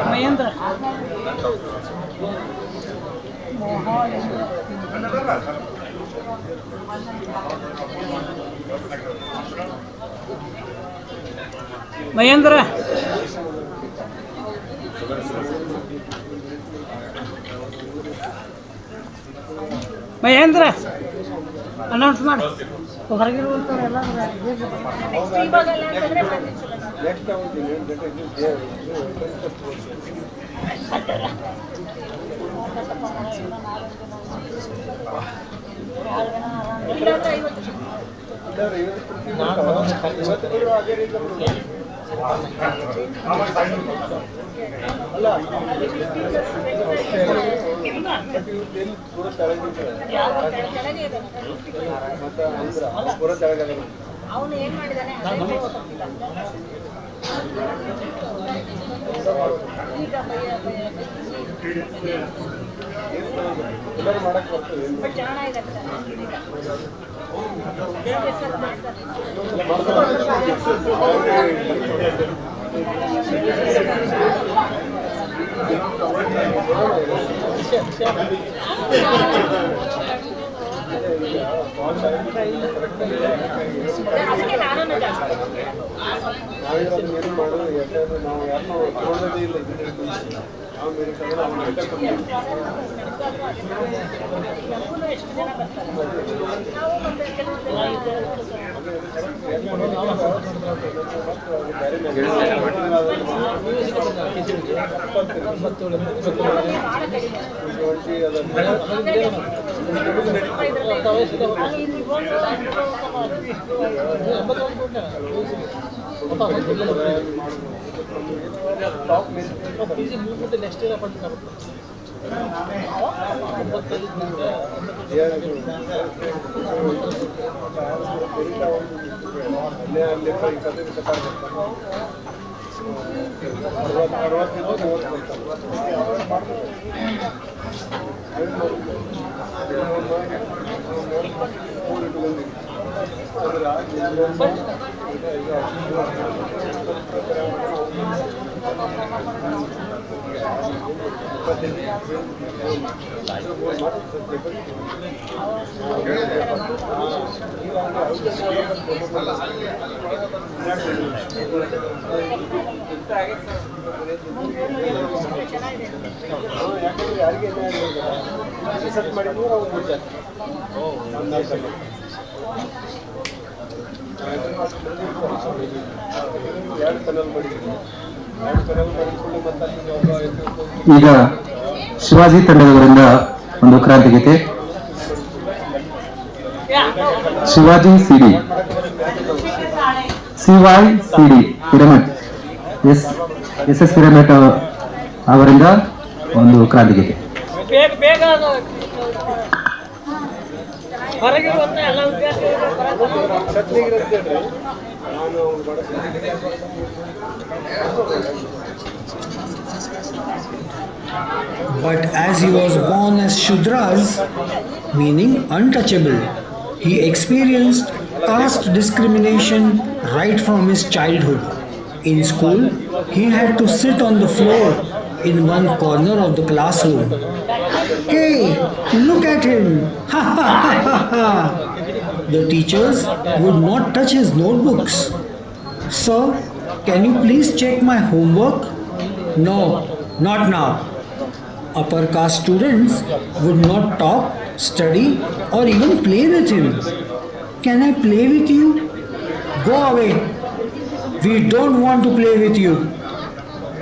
ಮಹೇಂದ್ರ ಮಹೇಂದ್ರ ಮಹೇಂದ್ರ ಅನೌನ್ಸ್ ಮಾಡಿ ಹೊರಗಿರುವಂಥವ್ರೆಲ್ಲ ಅವನು ಏನ್ ಮಾಡಿದಾನೆ ಬಟ್ ಚೆನ್ನಾಗಿದೆ ಅದಕ್ಕೆ ನಾನು ಮಾಡೋದು ಯಾಕಂದ್ರೆ ನಾವು ಯಾರನ್ನೂ ನೋಡೋದೇ ಇಲ್ಲ ನಾವು ಎಷ್ಟು ಜನ ಬರ್ತಾರೆ ನಾವು ಮತ್ತೆ ನೆಕ್ಸ್ಟ್ ಇಯರ್ ಅಪಾಯಿಂಟ್ ಅಲ್ಲೇ ಈಗ ಶಿವಾಜಿ ತಂಡದವರಿಂದ ಒಂದು ಕ್ರಾಂತಿಗೀತೆ ಶಿವಾಜಿ ಸಿಡಿ ಸಿಡಿ ಪಿರಮಿಡ್ ಎಸ್ ಪಿರಮಿಡ್ ಅವರಿಂದ ಒಂದು ಕ್ರಾಂತಿಗೀತೆ. ಬೇಗ ಬೇಗ ಹೊರಗಿರುವಂತ ಎಲ್ಲ But as he was born as Shudras, meaning untouchable, he experienced caste discrimination right from his childhood. In school, he had to sit on the floor in one corner of the classroom. Hey, look at him! Ha ha ha ha ha! The teachers would not touch his notebooks. Sir, can you please check my homework? No, not now. Upper caste students would not talk, study, or even play with him. Can I play with you? Go away. We don't want to play with you.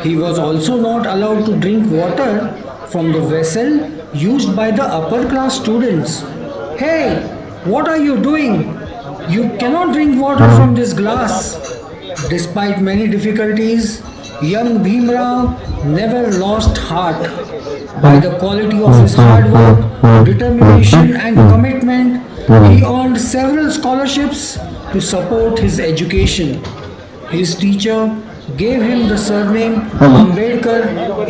He was also not allowed to drink water from the vessel used by the upper class students. Hey, what are you doing? You cannot drink water from this glass. Despite many difficulties, young Bhimrao never lost heart. By the quality of his hard work, determination and commitment, he earned several scholarships to support his education. His teacher gave him the surname Ambedkar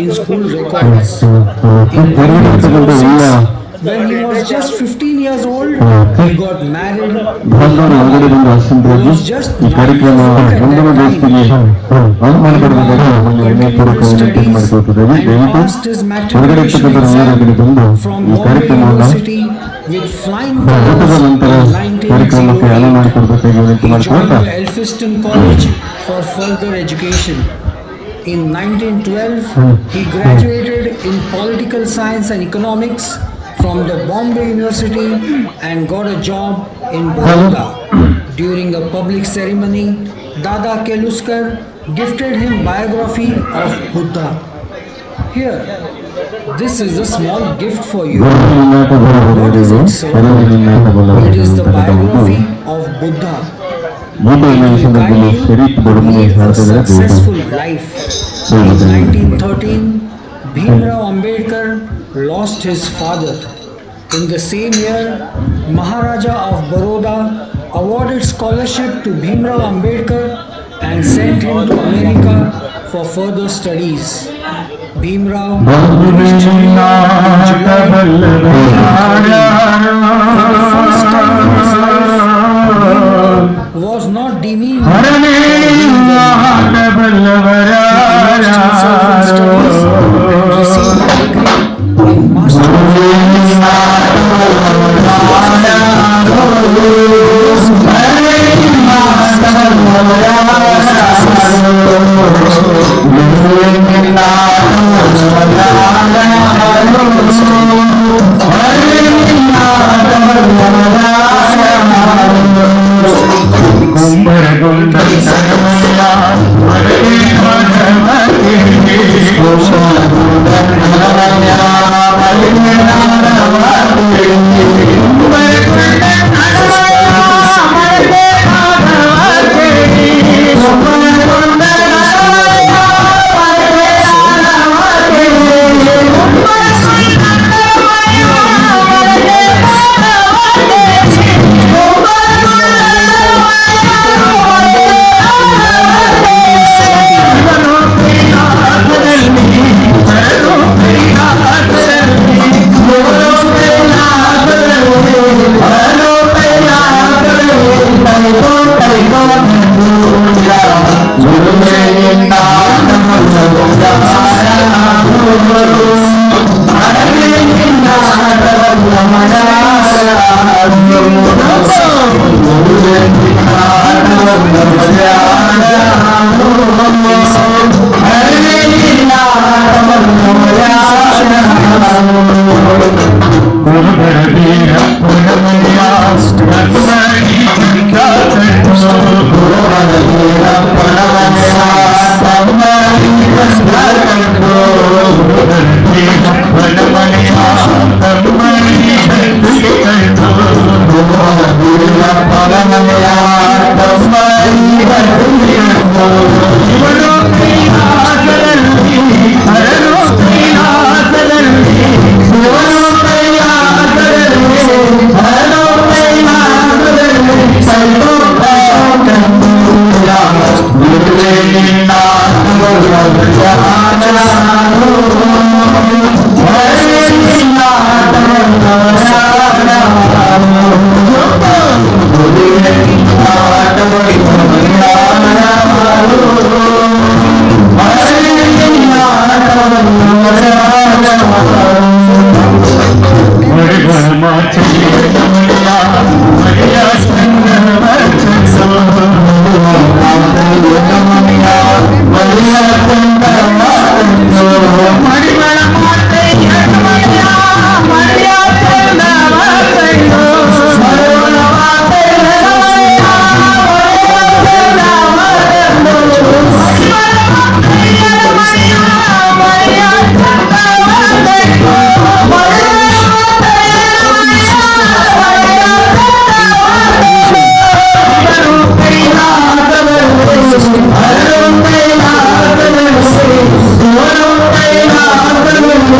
in school records. In 1906, when he was just 15 years old, he got married. He was just 9 years old at that time. Continued his studies and passed his matriculation exam from Bombay University with flying colors in 1908. He joined the Elphinstone College for further education. In 1912, he graduated in political science and economics from the Bombay University and got a job in Baroda. During a public ceremony, Dada Keluskar gifted him biography of Buddha. Here, this is a small gift for you. What is it, sir? It is the biography of Buddha. It will guide you to lead a successful life. In 1913, Bhimrao Ambedkar lost his father. In the same year, Maharaja of Baroda awarded scholarship to Bhimrao Ambedkar and sent him to America for further studies. Bhimrao reached New York in July 1913. For the first time in his life, Bhimrao was not demeaned for being the man. He immersed himself in studies and received a degree in Master of Thank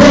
you.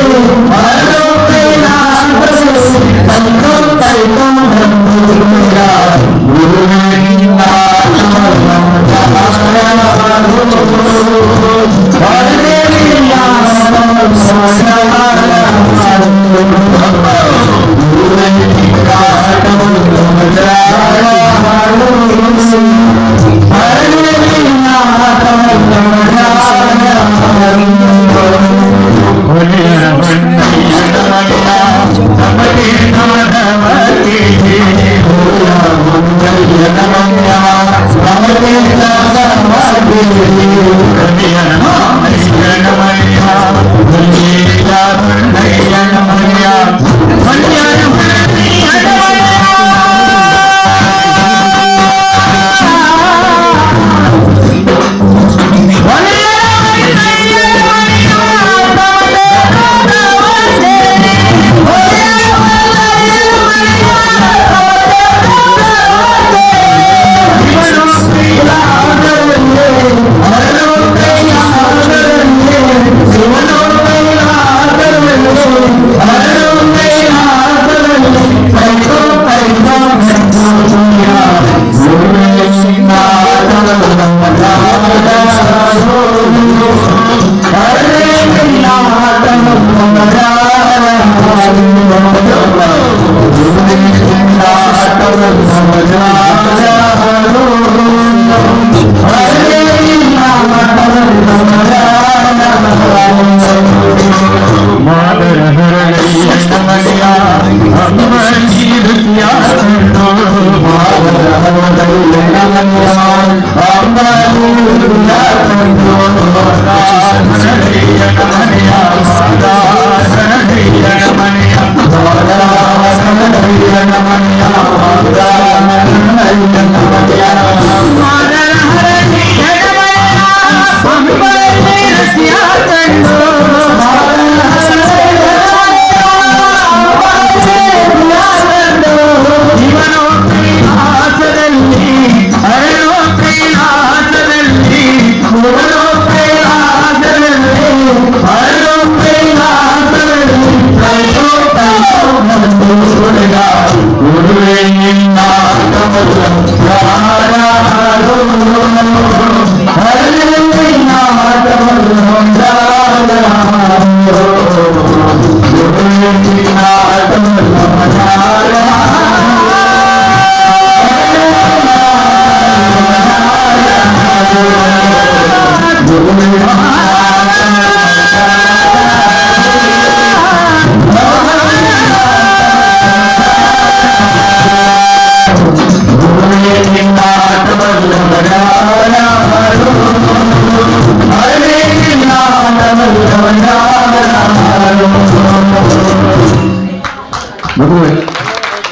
ಮದುವೆ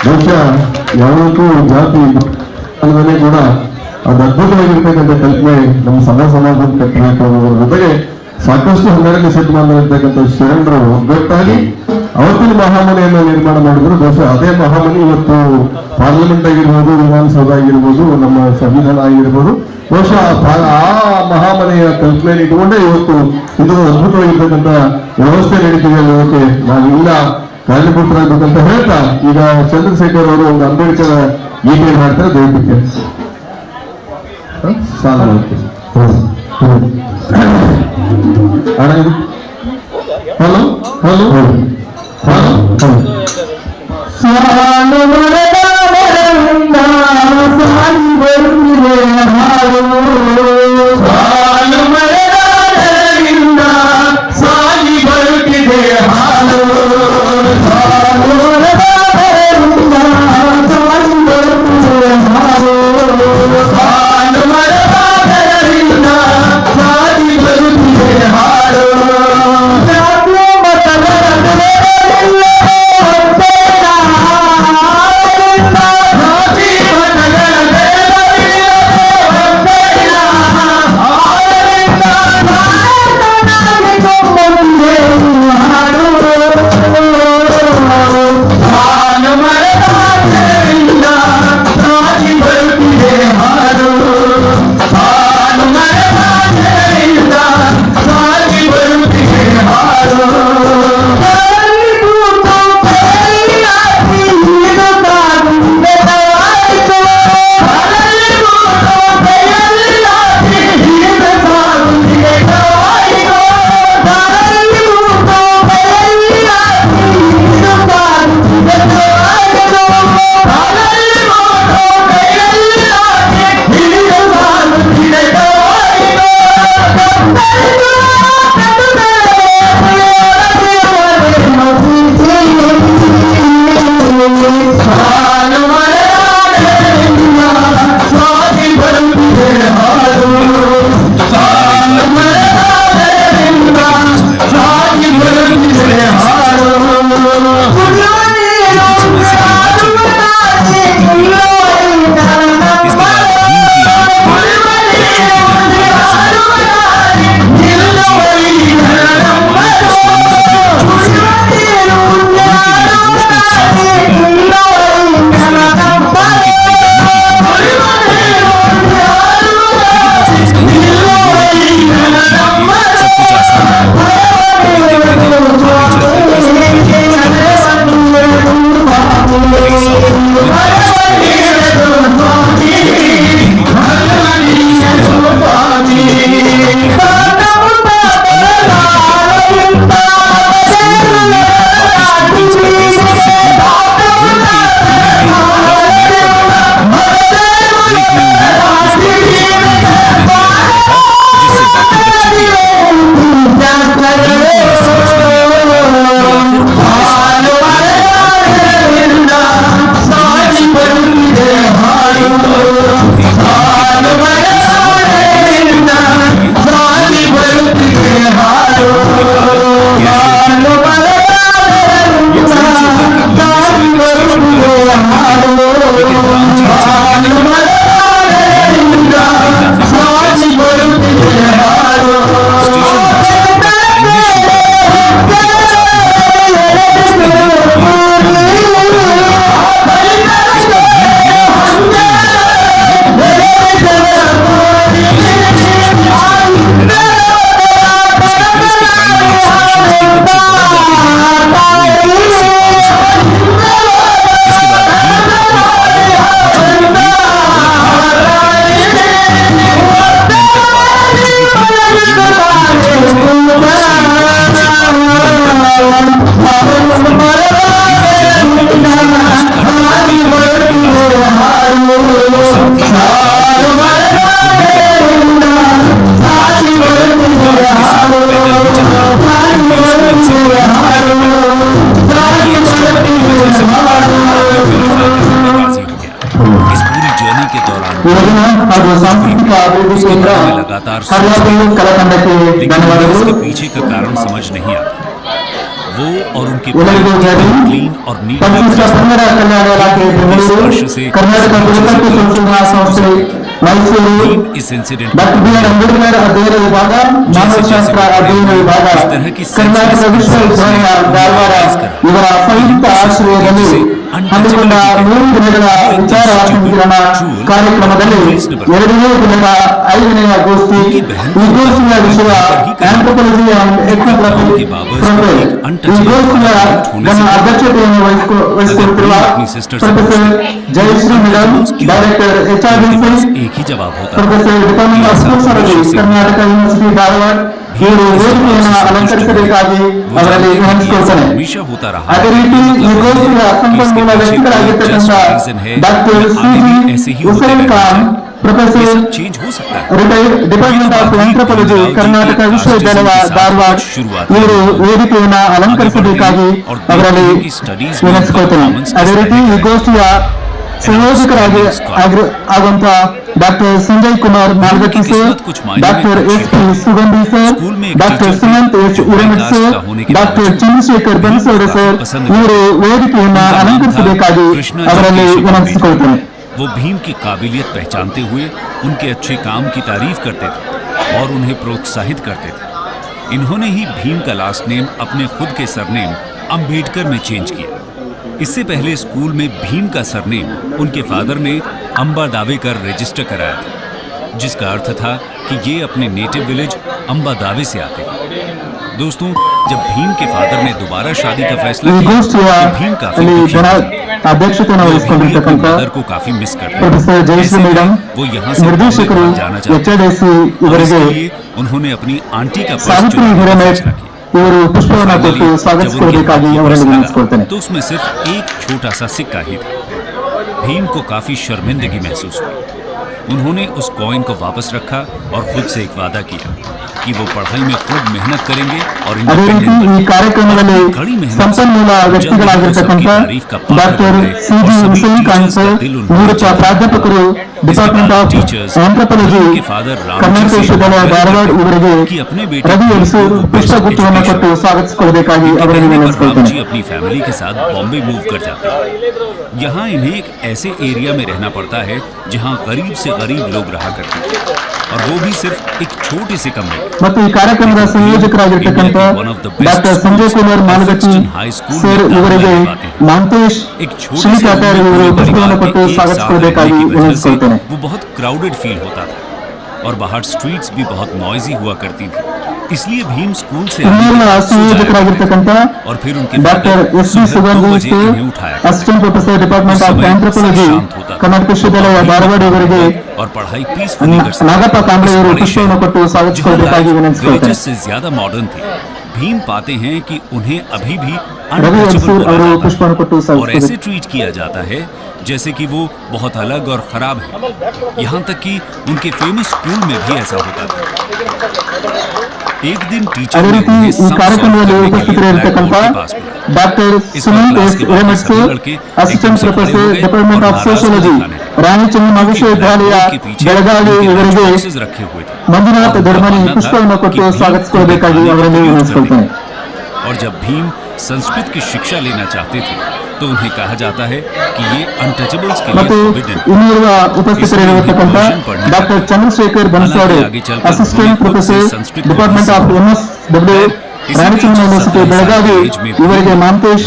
ಬಹುಶಃ ಯಾವತ್ತೂ ಜಾತಿ ಅಲ್ಲದೇ ಕೂಡ ಅದು ಅದ್ಭುತವಾಗಿರ್ತಕ್ಕಂಥ ಕಲ್ಪನೆ ನಮ್ಮ ಸಮಾಜದ ಕಟ್ಟಬೇಕಾಗುವುದರ ಜೊತೆಗೆ ಸಾಕಷ್ಟು 12ನೇ ಶತಮಾನದಲ್ಲಿರ್ತಕ್ಕಂಥ ಶರಣರು ಒಗ್ಗಟ್ಟಾಗಿ ಅವತ್ತಿನ ಮಹಾಮನೆಯನ್ನು ನಿರ್ಮಾಣ ಮಾಡಿದ್ರು. ಬಹುಶಃ ಅದೇ ಮಹಾಮನೆ ಇವತ್ತು ಪಾರ್ಲಿಮೆಂಟ್ ಆಗಿರ್ಬೋದು, ವಿಧಾನಸೌಧ ಆಗಿರ್ಬೋದು, ನಮ್ಮ ಸಂವಿಧಾನ ಆಗಿರ್ಬೋದು, ಬಹುಶಃ ಆ ಮಹಾಮನೆಯ ಕಲ್ಪನೆಯನ್ನು ಇಟ್ಟುಕೊಂಡೇ ಇವತ್ತು ಇದರ ಅದ್ಭುತವಾಗಿರ್ತಕ್ಕಂಥ ವ್ಯವಸ್ಥೆ ನಡೀತಿದೆ ಅನ್ನೋದಕ್ಕೆ ನಾವಿಲ್ಲ ಕಾರಣೀಭೂತರಾಗಬೇಕಂತ ಹೇಳ್ತಾ, ಈಗ ಚಂದ್ರಶೇಖರ್ ಅವರು ಒಂದು ಅಂಬೇಡ್ಕರ್ ಗೀತೆ ಮಾಡ್ತಾರೆ. ದಯವಿಟ್ಟು ಸಾಲ ಹಲೋ ಹಲೋ ಹಲೋ ಸಾಲು ಮರದಿಂದ ಸಾಲಿ ಬರುತ್ತಿದೆ ಹಾಡು, ಸಾಲು ಮರದಿಂದ ಸಾಲಿ ಬರುತ್ತಿದೆ ಹಾಡು, ಸಾಲು ಮರದಿಂದ ಸಾಲಿ ಬರುತ್ತಿದೆ ಹಾಡು, ಸಾಲು ಮರದಿಂದ ಸಾಲಿ ಬರುತ್ತಿದೆ ಹಾಡು. ಸಾಂಸ್ಕೃತಿಕ ಅಭಿವೃದ್ಧಿ ಕೇಂದ್ರ ಹರಿಯಾಣ ಕಲಾ ತಂಡಕ್ಕೆ ಧನ್ಯವಾದಗಳು. इसके पीछे का कारण समझ नहीं आता. वो और उनके ಎಲ್ಲರಿಗೂ ಜೈ. क्लीन और नीट ಪರಿಶಿಷ್ಟ ಪಂಗಡ ಕಲ್ಯಾಣ ಇಲಾಖೆ ಬೆಂಗಳೂರು, ಕರ್ನಾಟಕ ಬುಡಕಟ್ಟು ಸಂಶೋಧನಾ ಸಂಸ್ಥೆ ಮೈಸೂರು, इस incident doctor B R Ambedkar ಅಧ್ಯಯನ ವಿಭಾಗ, ಮಾನವಶಾಸ್ತ್ರ ಅಧ್ಯಯನ ವಿಭಾಗ, ಕರ್ನಾಟಕ ವಿಶ್ವವಿದ್ಯಾಲಯ ಧಾರವಾಡ ಇವರ ಸಂಯುಕ್ತ ಆಶ್ರಯದಲ್ಲಿ ಹಮ್ಮಿಕೊಂಡ 3 ದಿನಗಳ ವಿಚಾರ ಸಂಕಿರಣ ಕಾರ್ಯಕ್ರಮದಲ್ಲಿ 2ನೇ ದಿನದ 5ನೇ ಗೋಷ್ಠಿ. ಈ ಗೋಷ್ಠಿಯ ವಿಷಯ ಆಂಥ್ರೋಪಾಲಜಿ ಅಂಡ್ ಎಥ್ನೋಗ್ರಫಿ. ಈ ಗೋಷ್ಠಿಯ ಅಧ್ಯಕ್ಷತೆಯನ್ನು ವಹಿಸಿಕೊಳ್ತಿರುವ professor Jayashree madam, director HRDC, एक ही जवाब होता है. Professor department of sociology, Karnataka university Dharwad ಇವರು ವೇದಿಕೆಯನ್ನು ಅಲಂಕರಿಸಬೇಕಾಗಿ ಅವರಲ್ಲಿ ವಿನಂತಿಸುತ್ತೇನೆ. हमेशा होता रहा ಅದೇ ರೀತಿ ಈ ಗೋಷ್ಠಿಯ ಸಂಪನ್ಮೂಲ ವ್ಯಕ್ತಿಗಳಾಗಿರ್ತಕ್ಕಂಥ doctor CG Hussain Khan, professor change हो सकता है. Retired department of anthropology, Karnataka ವಿಶ್ವವಿದ್ಯಾಲಯ ಧಾರವಾಡ ಇವರು ವೇದಿಕೆಯನ್ನು ಅಲಂಕರಿಸಬೇಕಾಗಿ ಅವರಲ್ಲಿ ವಿನಂತಿಸುತ್ತೇನೆ. ಅದೇ ರೀತಿ ಈ ಗೋಷ್ಠಿಯ ಸಂಯೋಜಕರಾಗಿ ಆಗುವಂತ doctor Sanjay Kumar Malgatti sir, doctor SP Sugandhi sir, doctor Sumanth H Uramath sir, doctor Chandrashekar Bansode sir ಇವರು ವೇದಿಕೆಯನ್ನ ಅಲಂಕರಿಸಬೇಕಾಗಿ ಅವರಲ್ಲಿ ವಿನಂತಿಸಿಕೊಳ್ತೇನೆ. वो भीम की काबिलियत पहचानते हुए उनके अच्छे काम की तारीफ करते थे और उन्हें प्रोत्साहित करते थे. इन्होंने ही भीम का लास्ट नेम अपने खुद के सरनेम अंबेडकर में चेंज किया. इससे पहले स्कूल में भीम का सरनेम उनके फादर ने अंबा दावे कर रजिस्टर कराया था, जिसका अर्थ था कि ये अपने नेटिव विलेज अंबा दावे से आते हैं. दोस्तों, जब भीम के फादर ने दोबारा शादी का फैसला ಈ किया, ಗೋಷ್ಠಿಯ भीम काफी ಅಧ್ಯಕ್ಷತೆಯನ್ನು ವಹಿಸಿಕೊಂಡಿರ್ತಕ್ಕಂಥ मदर को काफी मिस करते ಪ್ರೊಫೆಸರ್ ಜಯಶ್ರೀ ಮೇಡಮ್, वो यहाँ से ನಿರ್ದೇಶಕರು जाना चाहते HRDC और ಇವರಿಗೆ इसके लिए उन्होंने अपनी आंटी का पर्स ಸಾವಿತ್ರಿ चुराने का ಹಿರೇಮಠ್ फैसला किया. ಇವರು ಪುಷ್ಪವನ್ನು ಕೊಟ್ಟು ಸ್ವಾಗತಿಸಿಕೊಳ್ಳಬೇಕಾಗಿ ಅವರಲ್ಲಿ ವಿನಂತಿಸಿಕೊಳ್ತೇನೆ. तो उसमें सिर्फ एक छोटा सा सिक्का ही था. भीम को काफी शर्मिंदगी महसूस हुई. उन्होंने उस कॉइन को वापस रखा और खुद से एक वादा किया कि वो पढ़ाई में खूब मेहनत करेंगे और ಅದೇ ರೀತಿ ಈ ಕಾರ್ಯಕ್ರಮದಲ್ಲಿ ಸಂಪನ್ಮೂಲ ವ್ಯಕ್ತಿಗಳಾಗಿರ್ತಕ್ಕಂಥ doctor CG Hussain Khan sir, ನಿವೃತ್ತ ಪ್ರಾಧ್ಯಾಪಕರು, ಡಿಪಾರ್ಟ್ಮೆಂಟ್ ಆಫ್ ಆಂಥ್ರೋಪಾಲಜಿ, ಕರ್ನಾಟಕ ವಿಶ್ವವಿದ್ಯಾಲಯ ಧಾರವಾಡ ಇವರಿಗೆ ರವಿ ಅರಸು ಪುಷ್ಪಗುಚ್ಛವನ್ನು ಕೊಟ್ಟು ಸ್ವಾಗತಿಸಿಕೊಳ್ಳಬೇಕಾಗಿ ಅವರಲ್ಲಿ ವಿನಂತಿಸಿಕೊಳ್ತೇನೆ. अपनी फैमिली के साथ बॉम्बे मूव कर जाते हैं. यहाँ इन्हें एक ऐसे एरिया में रहना पड़ता है जहाँ गरीब से गरीब लोग रहा करते हैं, और वो भी सिर्फ एक छोटे से कमरे में. ಮತ್ತು ಈ ಕಾರ್ಯಕ್ರಮದ ಸಂಯೋಜಕರಾಗಿರ್ತಕ್ಕಂಥ ಡಾಕ್ಟರ್ ಸಂಜಯ್ ಕುಮಾರ್ ಮಾಲ್ಗಟ್ಟಿ ಸರ್ ಇವರಿಗೆ ಮಾಂತೇಶ್ ಶ್ರೀಕಾಕರ್ ಇವರು ಪುಷ್ಪವನ್ನು ಕೊಟ್ಟು ಸ್ವಾಗತಿಸಿಕೊಳ್ಳಬೇಕಾಗಿ ವಿನಂತಿಸಿಕೊಳ್ತೇನೆ. वो बहुत क्राउडेड फील होता था और बाहर स्ट्रीट्स भी बहुत नॉइजी हुआ करती थी. इसलिए भीम स्कूल से ಇನ್ನೂರ ಸಂಯೋಜಕರಾಗಿರ್ತಕ್ಕಂಥ और फिर उनके doctor SP Sugandhi sir, assistant professor department of anthropology, Karnataka ವಿಶ್ವವಿದ್ಯಾಲಯ ಧಾರವಾಡ ಇವರಿಗೆ और पढ़ाई पीसफुली कर सकते. ನಾಗಪ್ಪ ಕಾಂಬ್ಳೆ ಇವರು ಪುಷ್ಪವನ್ನು ಕೊಟ್ಟು ಸ್ವಾಗತಿಸಿಕೊಳ್ಳಬೇಕಾಗಿ ವಿನಂತಿಸಿಕೊಳ್ತೇನೆ. विलेजेस से ज्यादा मॉडर्न थे. भीम पाते हैं कि उन्हें अभी भी ರವಿ ಅರಸು untouchable ಅವರು बोला ಪುಷ್ಪವನ್ನು ಕೊಟ್ಟು जाता है और ऐसे ಸ್ವಾಗತಿಸಿಕೊಳ್ಳಬೇಕು. ट्रीट किया जाता है जैसे कि वो बहुत अलग और खराब है. यहाँ तक कि उनके फेमस स्कूल में भी ऐसा होता था. एक दिन टीचर ಅದೇ ने ರೀತಿ उन्हें ಈ sum solve ಕಾರ್ಯಕ್ರಮದಲ್ಲಿ करने के लिए ಉಪಸ್ಥಿತರಿರ್ತಕ್ಕಂಥ blackboard के पास बुलाया. Doctor Sumanth S Uramath sir, assistant professor department of sociology, Rani Chennamma ವಿಶ್ವವಿದ್ಯಾಲಯ ಬೆಳಗಾವಿ ಇವರಿಗೆ Boxes रखे हुए थे. ಮಂಜುನಾಥ್ ಧರ್ಮನಿ ಪುಷ್ಪವನ್ನು ಕೊಟ್ಟು ಸ್ವಾಗತಿಸಿಕೊಳ್ಳಬೇಕಾಗಿ ಅವರಲ್ಲಿ ವಿನಂತಿಸಿಕೊಳ್ತೇನೆ. और जब भीम संस्कृत की शिक्षा लेना चाहते थे तो उन्हें कहा जाता है कि ये अनटचेबल्स के ಮತ್ತು लिए forbidden है. ಇನ್ನಿರುವ ಉಪಸ್ಥಿತರಿರತಕ್ಕಂಥ doctor Chandrashekar Bansode, assistant professor department of MSW, Rani Chennamma university Belagavi ಇವರಿಗೆ ಮಾಂತೇಶ್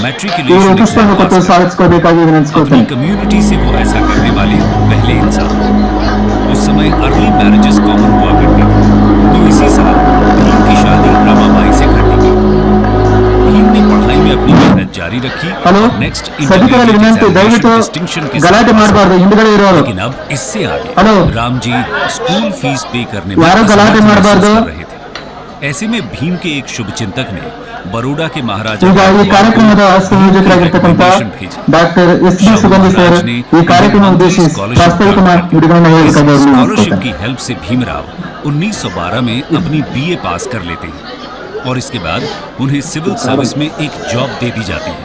ಇವರು ಪುಷ್ಪವನ್ನು ಕೊಟ್ಟು ಸ್ವಾಗತಿಸಿಕೊಳ್ಳಬೇಕಾಗಿ अपनी ವಿನಂತಿಸಿಕೊಳ್ತೇನೆ. कम्युनिटी से वो ऐसा करने वाले पहले इंसान. उस समय अर्ली मैरिजेस कॉमन हुआ करती थी, तो इसी साल भीम की शादी रमाबाई से कर दी गई. भीम ने पढ़ाई में अपनी मेहनत जारी रखी ಹಲೋ, और नेक्स्ट ಸಭಿಕರಲ್ಲಿ ವಿನಂತಿ, ದಯವಿಟ್ಟು डिस्टिंक्शन के ಗಲಾಟೆ ಮಾಡಬಾರ್ದು, ಹಿಂದ್ಗಡೆ ಇರೋರು. लेकिन अब इससे आगे hello. Ram ji school fees पे करने में यारो गलाटे असमर्थ मारबार्दु। महसूस कर रहे थे. ऐसे में भीम के एक शुभ चिंतक ने बड़ौदा के महाराजा ಈಗ ಈ ಕಾರ್ಯಕ್ರಮದ ಸಂಯೋಜಕರಾಗಿರ್ತಕ್ಕಂಥ ಡಾಕ್ಟರ್ SP ಸುಗಂಧಿ ಸರ್ ಈ ಕಾರ್ಯಕ್ರಮ ಉದ್ದೇಶಿಸಿ ಪ್ರಾಸ್ತಾವಿಕ ನುಡಿಗಳನ್ನು ಹೇಳಬೇಕಾಗಿ ಅವರಲ್ಲಿ स्कॉलरशिप ವಿನಂತಿಸಿಕೊಳ್ತೇನೆ. की हेल्प से भीमराव 1912 में अपनी BA पास कर लेते हैं और इसके बाद उन्हें सिविल सर्विस में एक जॉब दे दी जाती है.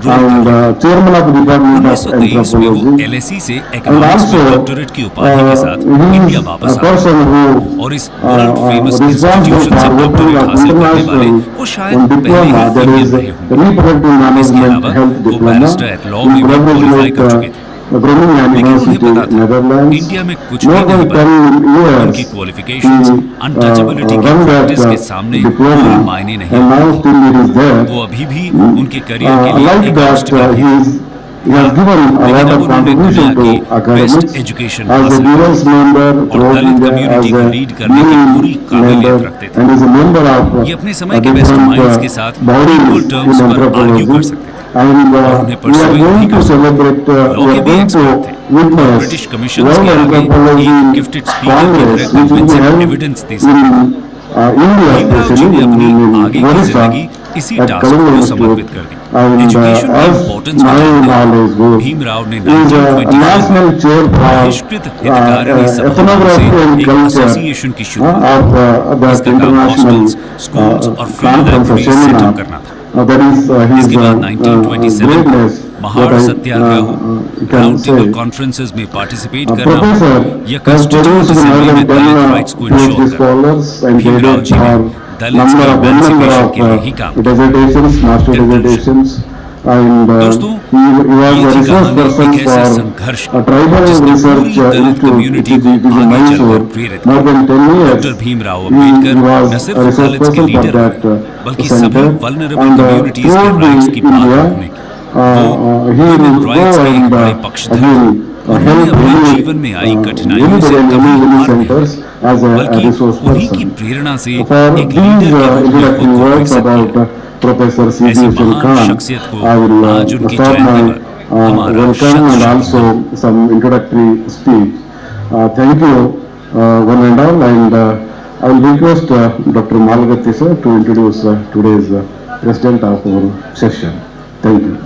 एनरोल कर लिया। chairman of the Department of 1923 में वो Anthropology. LSE से And इकोनॉमिक्स में also, डॉक्टरेट की उपाधि के साथ इंडिया he वापस is आ a person गए who और इस world famous responsible institution for से working डॉक्टरेट of हासिल करने वाले international वो शायद on पहले diploma, he that Indian is रहे होंगे। reproductive इसके management अलावा health वो diploma. Barrister at law In में भी क्वालिफाई collaboration कर with चुके थे। Groningen लेकिन उन्हें University, पता था Netherlands. इंडिया में कुछ More भी नहीं than 10 बना। years उनकी क्वालिफिकेशंस he अनटचेबिलिटी की run that प्रैक्टिस के सामने कोई diploma, मायने नहीं and now रखती थी। still it is there. वो अभी भी उनके करियर के लिए Like एक that, ऑब्स्टिकल he है। has given a लेकिन lot अब of उन्होंने दुनिया contribution to की best academics education as a हासिल कर diverse ली member और throughout दलित India, कम्युनिटी as को a लीड करने की पूरी union काबिलियत member, रखते थे। and is a member of ये अपने समय के बेस्ट different माइंड्स के साथ bodies इक्वल in टर्म्स पर आर्ग्यू कर anthropology. सकते थे And और उन्हें we are परसुएट भी going कर to सकते celebrate, थे। we लॉ के are भी going to एक्सपर्ट थे और witness ब्रिटिश कमीशंस World के आगे Anthropology एक गिफ्टेड स्पीकर की तरह Congress, which will be convincing held evidence they in सकते थे। India, भीमराव जी especially ने अपनी in आगे की Orissa, जिंदगी इसी at टास्क Kalunga को Institute. समर्पित कर दी। And एजुकेशन की as इंपॉर्टेंस को my जानते knowledge हुए goes, भीमराव ने is a 1924 national में chair for बहिष्कृत हितकारिणी सभाओं से ethnography and एक culture एसोसिएशन की शुरुआत of की, that जिसका काम international हॉस्टल्स, स्कूल्स और field conference or library seminar. Setup करना था। That is his इसके बाद 1927 में greatness, महाड़ what I सत्याग्रह हो, can round say. Table conferences में पार्टिसिपेट करना हो Professor या has constituent produced more assembly than में 10 दलित राइट्स को PhD इंश्योर करना, scholars and भीमराव graded जी ने for दलित number के of one number emancipation of के लिए ही काम किया। dissertations, master Conclusion. dissertations, and दोस्तों, he was ये a थी research कहानी person एक ऐसे for संघर्ष a की tribal जिसने research पूरी दलित institute, कम्युनिटी which को is in आगे चलकर Mysore, प्रेरित more किया। than 10 years. Doctor Bhimrao He Ambedkar was न a सिर्फ research दलित्स के person for लीडर that बने बल्कि center, सभी वल्नरेबल and कम्युनिटीज के throughout राइट्स की बात India, उन्होंने की। वो he women will rights go के एक and बड़े पक्षधर थे। again उन्होंने help अपने any जीवन में आई कठिनाइयों से any कभी हार नहीं centers मानी, as a बल्कि resource उन्हीं की person. प्रेरणा से For एक these लीडर के रूप में खुद introductory को words विकसित about किया। Professor ऐसी C.D. महान Khan, शख्सियत को I will आज उनकी start जयंती my पर हमारा welcome and शत also some introductory speech. Thank you, one and all, and I will request Dr. Malagatti sir to introduce today's president of our session. Thank you.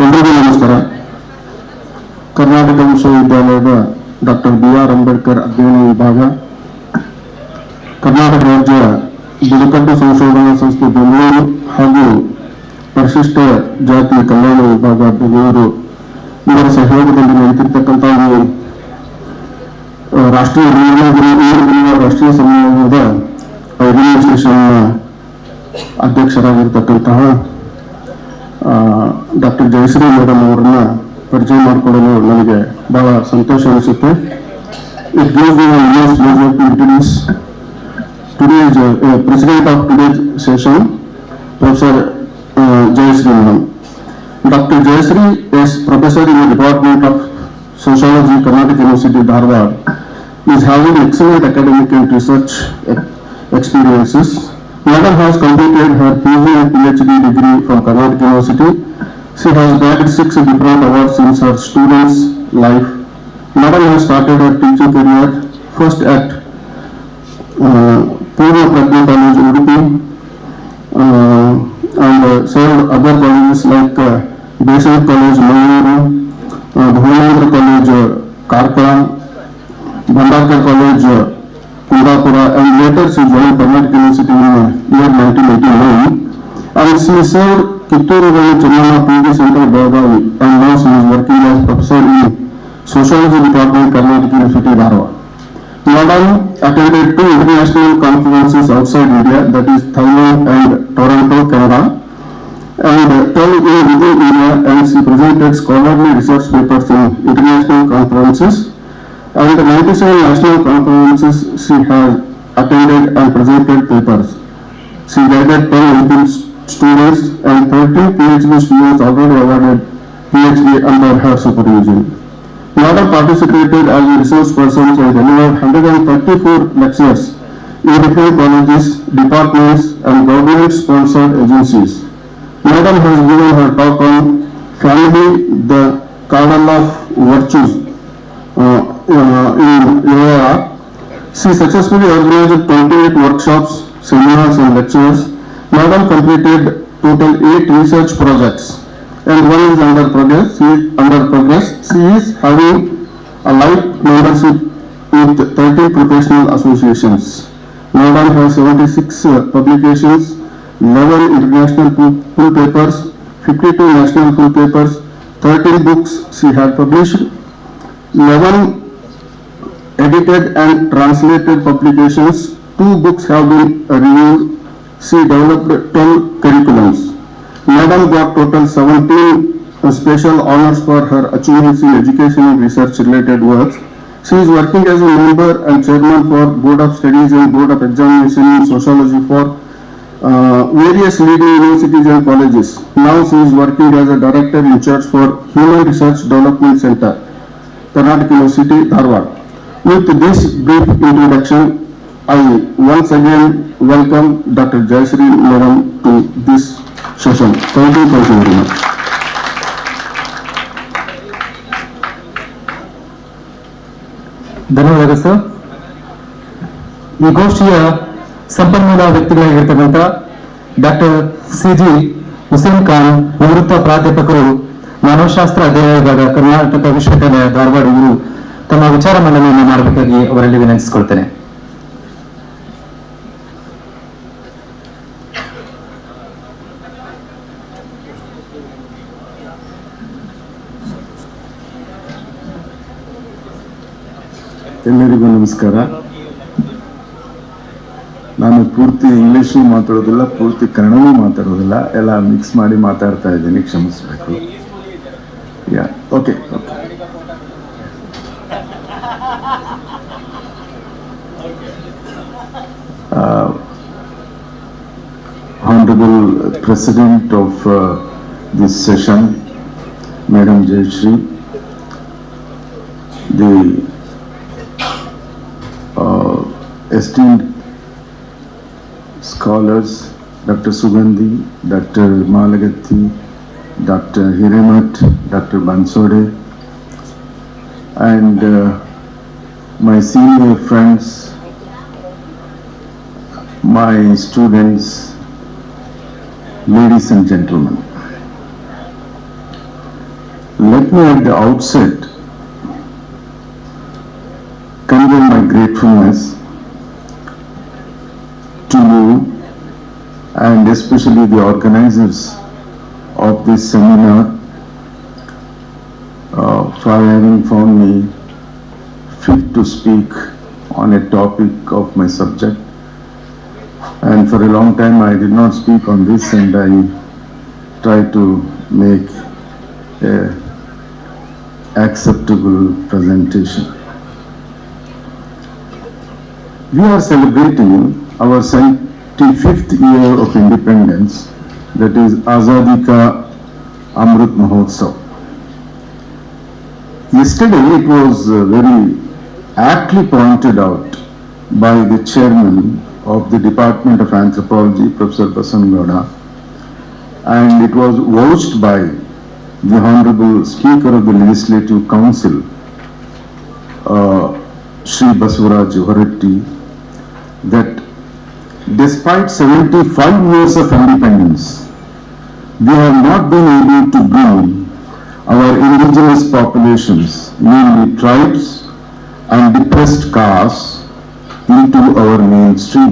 ಎಲ್ರಿಗೂ ನಮಸ್ಕಾರ. ಕರ್ನಾಟಕ ವಿಶ್ವವಿದ್ಯಾಲಯದ doctor B R Ambedkar ಅಧ್ಯಯನ ವಿಭಾಗ, ಕರ್ನಾಟಕ ರಾಜ್ಯ ಬುಡಕಟ್ಟು ಸಂಶೋಧನಾ ಸಂಸ್ಥೆ ಬೆಂಗಳೂರು ಹಾಗೂ ಪರಿಶಿಷ್ಟ ಜಾತಿ ಕಲ್ಯಾಣ ವಿಭಾಗ ಬೆಂಗಳೂರು ಇವರ ಸಹಯೋಗದಲ್ಲಿ ನಡೆತಿರ್ತಕ್ಕಂಥ ರಾಷ್ಟ್ರೀಯ ರಾಷ್ಟ್ರೀಯ ಸಮ್ಮೇಳನದ 5ನೇ ಸೆಷನ್ನ ಅಧ್ಯಕ್ಷರಾಗಿರ್ತಕ್ಕಂತಹ ಡಾಕ್ಟರ್ ಜಯಶ್ರೀ ಮೇಡಮ್ ಅವರನ್ನ ಪರಿಚಯ ಮಾಡಿಕೊಳ್ಳಲು ನನಗೆ ಬಹಳ ಸಂತೋಷ ಅನಿಸುತ್ತೆ. It gives me immense pleasure to introduce today's president of today's session, Professor Jayashree Madam. Dr. Jayashree is professor in the Department of Sociology, Karnataka University, Dharwad. Is having excellent academic and research experiences. Madam has completed her PG and PhD degree from Karnataka University. She has bagged 6 different awards since her students' life. Madam has started her teaching career first at Purva Pragya College, Udupi, and served other colleges like Basic College, Bengaluru, Dharwad College, Karnataka, Bhandarkar College, Kundapura, and later she joined Karnataka University in year 1989. And she served Kitturu Chennama PG Center, Belgavi, and now she is working as professor in Sociology Department, Karnataka University, Dharwad. Madam attended 2 international conferences outside India, that is Thailand and Toronto, Canada, and 12 within India, and she presented scholarly research papers in international conferences, and 97 national conferences she has attended and presented papers. She guided 10 MPhil students and 13 PhD students already awarded PhD under her supervision. Madam participated as a resource person and delivered 134 lectures in different colleges, departments, and government-sponsored agencies. Madam has given her talk on family, the cardinal of virtues in Yoga. She successfully organized 28 workshops, seminars, and lectures. Madam completed total 8 research projects, and one is under progress. She is having a life membership with 13 professional associations. Madam has 76 publications, 11 international full papers, 52 national full papers, 13 books she had published, 11 edited and translated publications, 2 books have been reviewed, She developed 12 curriculums. Madam got total 17 special honors for her achievements in education and research related works. She is working as a member and chairman for Board of Studies and Board of Examination in Sociology for various leading universities and colleges. Now she is working as a director in charge for Human Research Development Center, Karnataka University, Dharwad. With this brief introduction, I once again welcome Dr. Jayashree Madam to this session. Thank you very much. ಧನ್ಯವಾದ sir. ಈ ಗೋಷ್ಠಿಯ ಸಂಪನ್ಮೂಲ ವ್ಯಕ್ತಿಗಳಾಗಿರ್ತಕ್ಕಂಥ doctor ಸಿ.ಜಿ. Hussain Khan, ನಿವೃತ್ತ ಪ್ರಾಧ್ಯಾಪಕರು, ಮಾನವಶಾಸ್ತ್ರ ಅಧ್ಯಯನ ವಿಭಾಗ, ಕರ್ನಾಟಕ ವಿಶ್ವವಿದ್ಯಾಲಯ, ಧಾರವಾಡ, ಇವರು ತಮ್ಮ ವಿಚಾರ ಮಂಡನೆಯನ್ನು ಮಾಡಬೇಕಾಗಿ ಅವರಲ್ಲಿ ವಿನಂತಿಸಿಕೊಳ್ತೇನೆ. ಎಲ್ಲರಿಗೂ ನಮಸ್ಕಾರ. ನಾನು ಪೂರ್ತಿ ಇಂಗ್ಲಿಷು ಮಾತಾಡೋದಿಲ್ಲ, ಪೂರ್ತಿ ಕನ್ನಡವೂ ಮಾತಾಡೋದಿಲ್ಲ, ಎಲ್ಲ ಮಿಕ್ಸ್ ಮಾಡಿ ಮಾತಾಡ್ತಾ ಇದ್ದೀನಿ, ಕ್ಷಮಿಸಬೇಕು. Okay. Honorable President of this session, Madam Jayashree, the esteemed scholars, Dr. Sugandhi, Dr. Malagatti, Dr. Hiremat, Dr. Bansode, and my senior friends, my students, ladies and gentlemen. Let me at the outset convey my gratefulness to you and especially the organizers of this seminar for having found me fit to speak on a topic of my subject. And for a long time I did not speak on this, and I tried to make a acceptable presentation. We are celebrating our 75th year of independence, that is Azadi Ka Amrit Mahotsav. Yesterday it was very aptly pointed out by the chairman of the Department of Anthropology, Professor Basangada, and it was vouched by the Honorable Speaker of the Legislative Council, Shri Basavaraj Horetti, that despite 75 years of independence, we have not been able to bring our indigenous populations, mainly tribes and depressed castes, into our mainstream.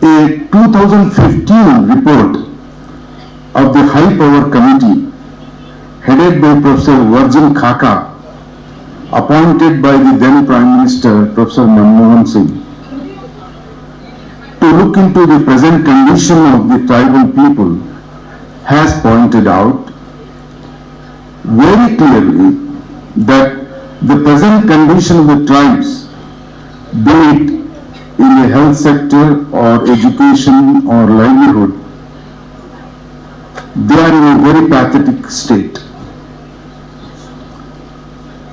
A 2015 report of the High Power Committee, headed by Professor Virgin Khaka, appointed by the then Prime Minister, Professor Manmohan Singh, to look into the present condition of the tribal people, has pointed out very clearly that the present condition of the tribes, be it in the health sector or education or livelihood, they are in a very pathetic state.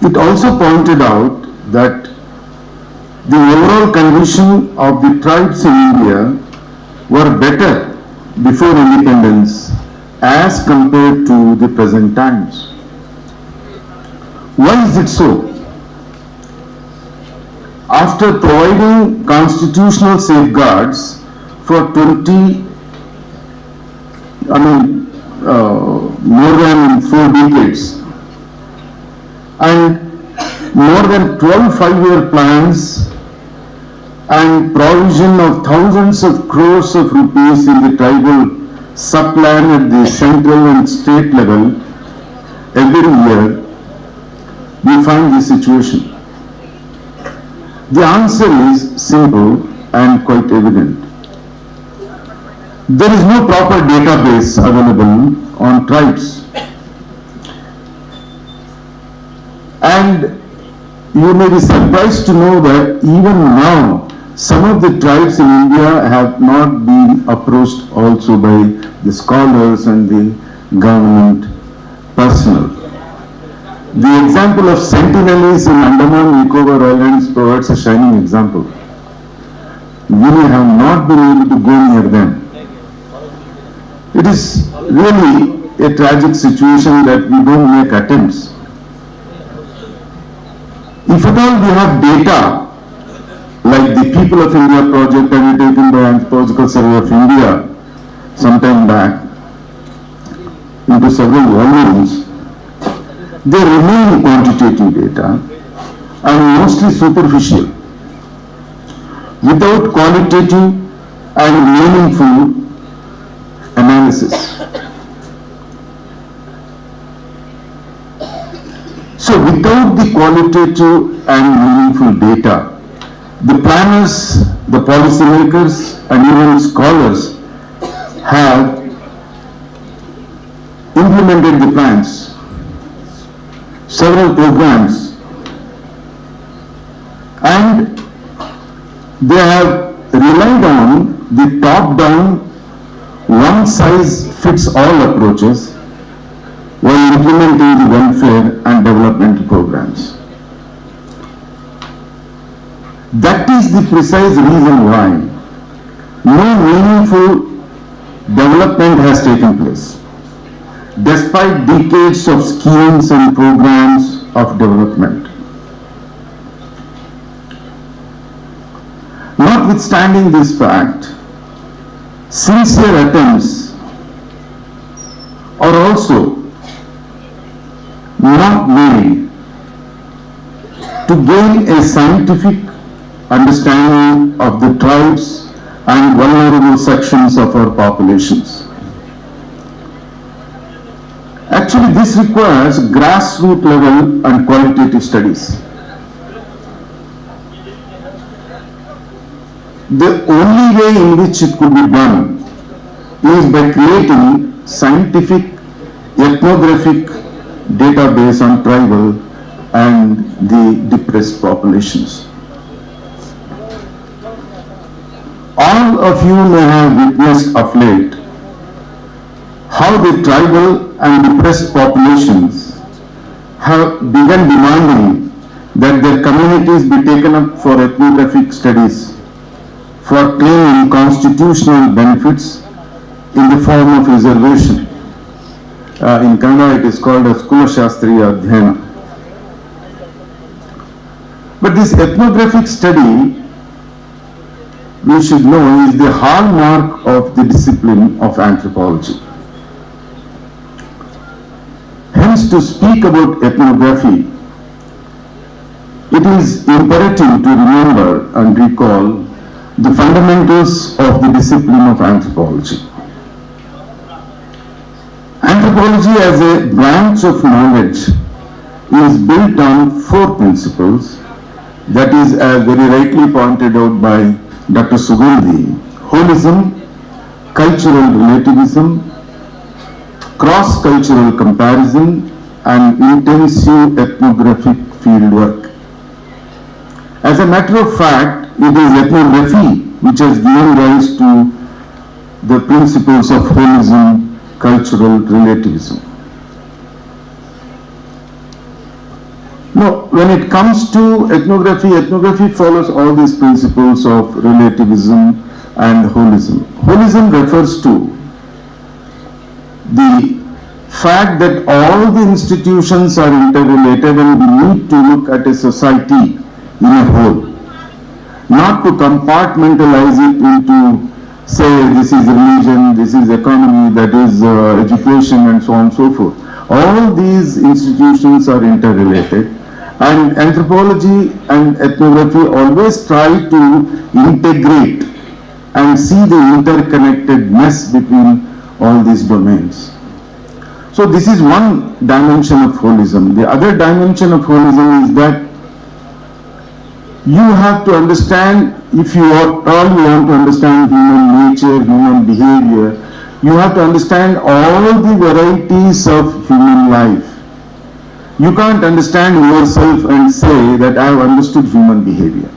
It also pointed out that the overall condition of the tribes in India were better before independence as compared to the present times. Why is it so? After providing constitutional safeguards for more than 4 decades, and more than 12 5-year plans and provision of thousands of crores of rupees in the tribal subplan at the central and state level every year, we find this situation. The answer is simple and quite evident. There is no proper database available on tribes. And you may be surprised to know that even now, some of the tribes in India have not been approached also by the scholars and the government personnel. The example of Sentinelese in Andaman Nicobar Islands provides a shining example. We have not been able to go near them. It is really a tragic situation that we don't make attempts. If at all we have data, like the People of India project undertaken by Anthropological Survey of India sometime back, into several volumes, they remain quantitative data and mostly superficial, without qualitative and meaningful analysis. So without the qualitative and meaningful data, the planners, the policymakers and even scholars have implemented the plans, several programs, and they have relied on the top-down, one-size-fits-all approaches while implementing the welfare and developmental programs. That is the precise reason why no meaningful development has taken place, despite decades of schemes and programs of development. Notwithstanding this fact, sincere attempts are also not made to gain a scientific understanding of the tribes and vulnerable sections of our populations. Actually, this requires grassroots level and qualitative studies. The only way in which it could be done is by creating scientific ethnographic database on tribal and the depressed populations. All of you may have witnessed of late how the tribal and depressed populations have begun demanding that their communities be taken up for ethnographic studies for claiming constitutional benefits in the form of reservation. In Kannada it is called as Kulashastriya Adhyayana. But this ethnographic study, we should know, is the hallmark of the discipline of anthropology. Hence, to speak about ethnography, it is imperative to remember and recall the fundamentals of the discipline of anthropology. Anthropology as a branch of knowledge is built on four principles, that is, as very rightly pointed out by Dr. Sugandhi: holism, cultural relativism, cross-cultural comparison, and intensive ethnographic fieldwork. As a matter of fact, it is ethnography which has given rise to the principles of holism, cultural relativism. Now, when it comes to ethnography, ethnography follows all these principles of relativism and holism. Holism refers to the fact that all the institutions are interrelated and we need to look at a society in a whole, not to compartmentalize it into, say, this is religion, this is economy, that is education, and so on and so forth. All these institutions are interrelated, and anthropology and ethnography always try to integrate and see the interconnectedness between all these domains. So this is one dimension of holism. The other dimension of holism is that you have to understand, if you at all want to understand human nature, human behavior, you have to understand all the varieties of human life. You can't understand yourself and say that I have understood human behavior.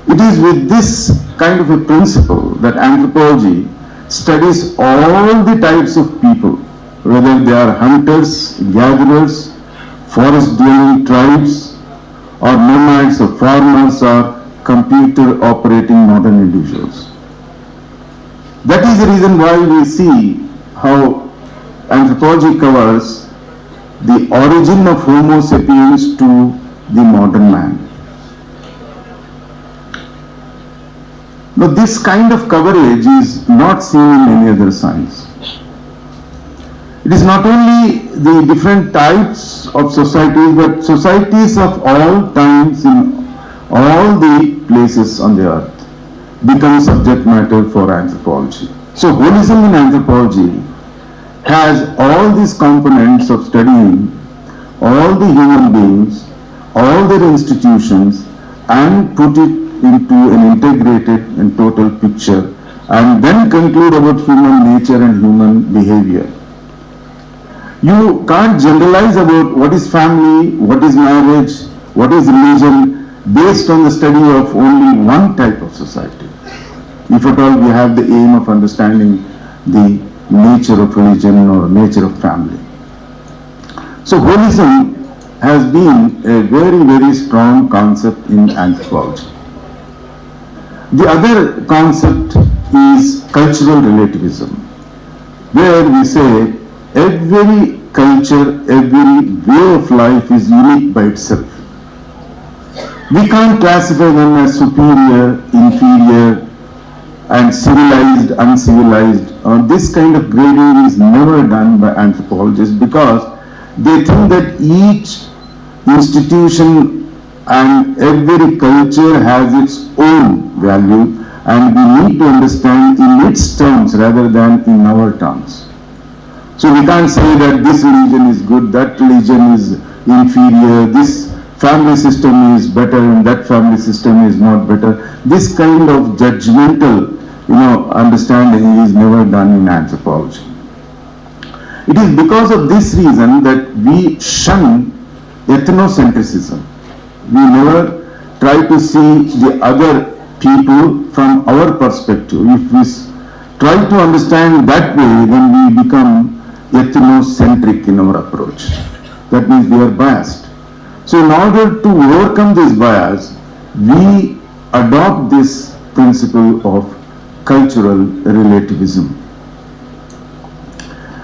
It is with this kind of a principle that anthropology studies all the types of people, whether they are hunters, gatherers, forest-dwelling tribes, or nomads or farmers or computer-operating modern individuals. That is the reason why we see how anthropology covers the origin of Homo sapiens to the modern man. But this kind of coverage is not seen in any other science. It is not only the different types of societies, but societies of all times in all the places on the earth become subject matter for anthropology. So holism in anthropology has all these components of studying all the human beings, all their institutions, and put it into an integrated and total picture, and then conclude about human nature and human behavior. You can't generalize about what is family, what is marriage, what is religion, based on the study of only one type of society. If at all we have the aim of understanding the nature of religion or nature of family. So holism has been a very, very strong concept in anthropology. The other concept is cultural relativism, where we say every culture, every way of life is unique by itself. We can't classify them as superior, inferior, and civilized, uncivilized. This kind of grading is never done by anthropologists, because they think that each institution and every culture has its own value, and we need to understand in its terms rather than in our terms. So we can't say that this religion is good, that religion is inferior, this family system is better and that family system is not better. This kind of judgmental, understanding is never done in anthropology. It is because of this reason that we shun ethnocentrism. We never try to see the other people from our perspective. If we try to understand that way, then we become ethnocentric in our approach. That means we are biased. So in order to overcome this bias, we adopt this principle of cultural relativism.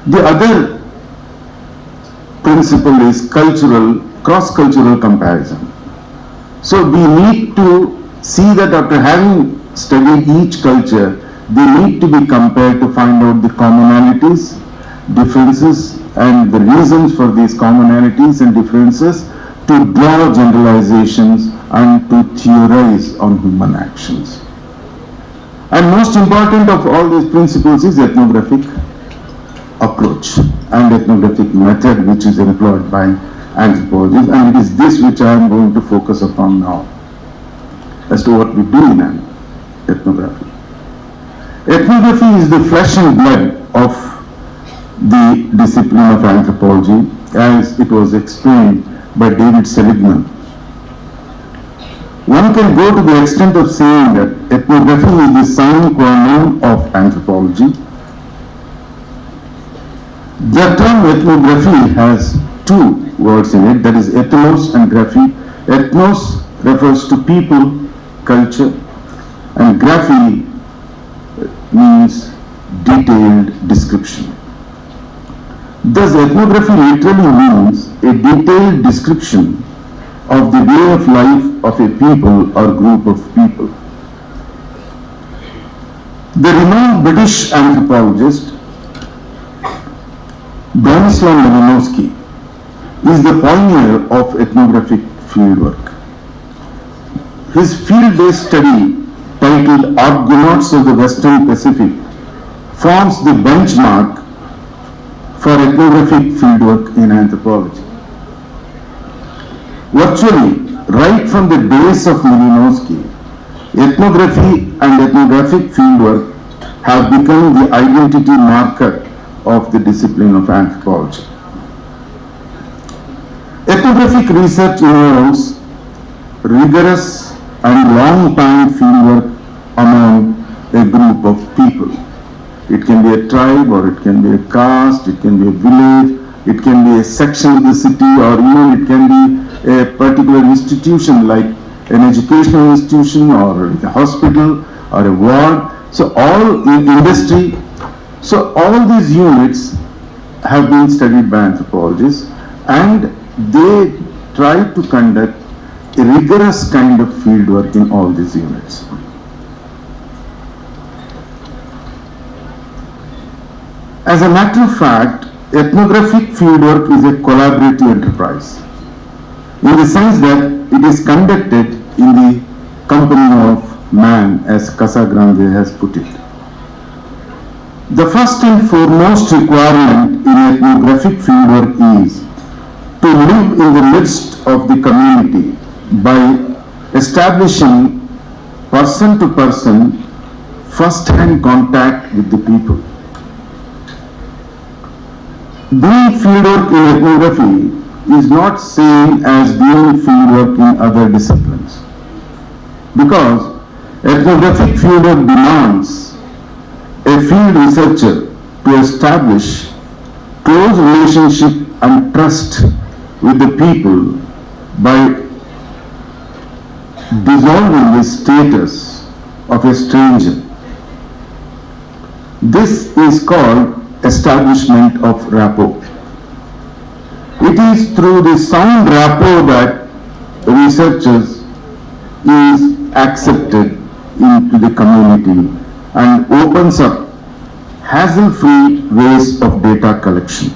The other principle is cross-cultural comparison. So we need to see that after having studied each culture, they need to be compared to find out the commonalities, differences, and the reasons for these commonalities and differences, to draw generalizations and to theorize on human actions. And most important of all these principles is ethnographic approach and ethnographic method, which is employed by anthropologists, and it is this which I am going to focus upon now as to what we do in ethnography. Ethnography is the flesh and blood of the discipline of anthropology, as it was explained by David Seligman. One can go to the extent of saying that ethnography is the sine qua non of anthropology. The term ethnography has two words in it, that is ethnos and graphy. Ethnos refers to people, culture, and graphy means detailed description. Thus, ethnography literally means a detailed description of the way of life of a people or group of people. The renowned British anthropologist Bronislaw Malinowski is the pioneer of ethnographic fieldwork. His field-based study, titled Argonauts of the Western Pacific, forms the benchmark for ethnographic fieldwork in anthropology. Virtually, Right from the days of Malinowski, ethnography and ethnographic fieldwork have become the identity marker of the discipline of anthropology. Ethnographic research involves rigorous and long-time fieldwork among a group of people. It can be a tribe, or it can be a caste, it can be a village, it can be a section of the city, or even it can be a particular institution like an educational institution or a hospital or a ward. So all in industry, so all these units have been studied by anthropologists, and they try to conduct a rigorous kind of field work in all these units. As a matter of fact, ethnographic fieldwork is a collaborative enterprise, in the sense that it is conducted in the company of man, as Casagrande has put it. The first and foremost requirement in ethnographic fieldwork is to live in the midst of the community by establishing person-to-person first-hand contact with the people. Doing fieldwork in ethnography is not same as doing fieldwork in other disciplines, because ethnographic fieldwork demands a field researcher to establish close relationship and trust with the people by dissolving the status of a stranger. This is called establishment of rapport. It is through the sound rapport that researchers is accepted into the community and opens up hassle-free ways of data collection.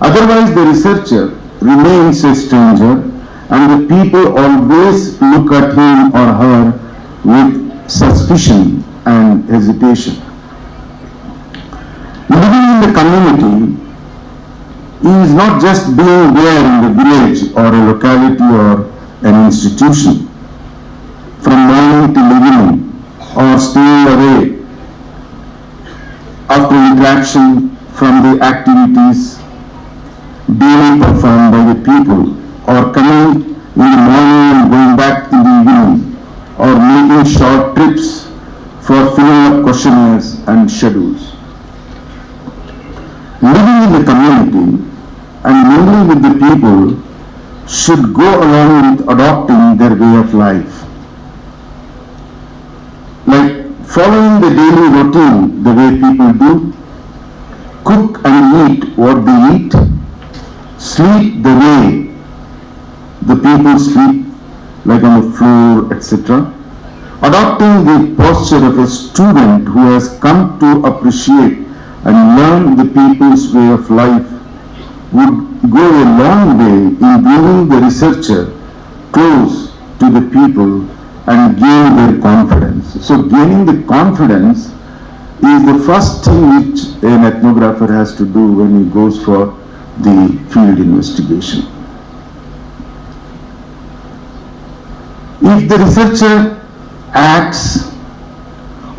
Otherwise, the researcher remains a stranger, and the people always look at him or her with suspicion and hesitation. Living in the community is not just being there in the village or a locality or an institution, from morning till evening, or staying away after interaction from the activities daily performed by the people, or coming in the morning and going back in the evening, or making short trips for filling up questionnaires and schedules. Living in the community and mingling with the people should go along with adopting their way of life. Like following the daily routine the way people do, cook and eat what they eat, sleep the way the people sleep, like on the floor, etc. Adopting the posture of a student who has come to appreciate and learn the people's way of life would go a long way in bringing the researcher close to the people and gain their confidence. So gaining the confidence is the first thing which an ethnographer has to do when he goes for the field investigation. If the researcher acts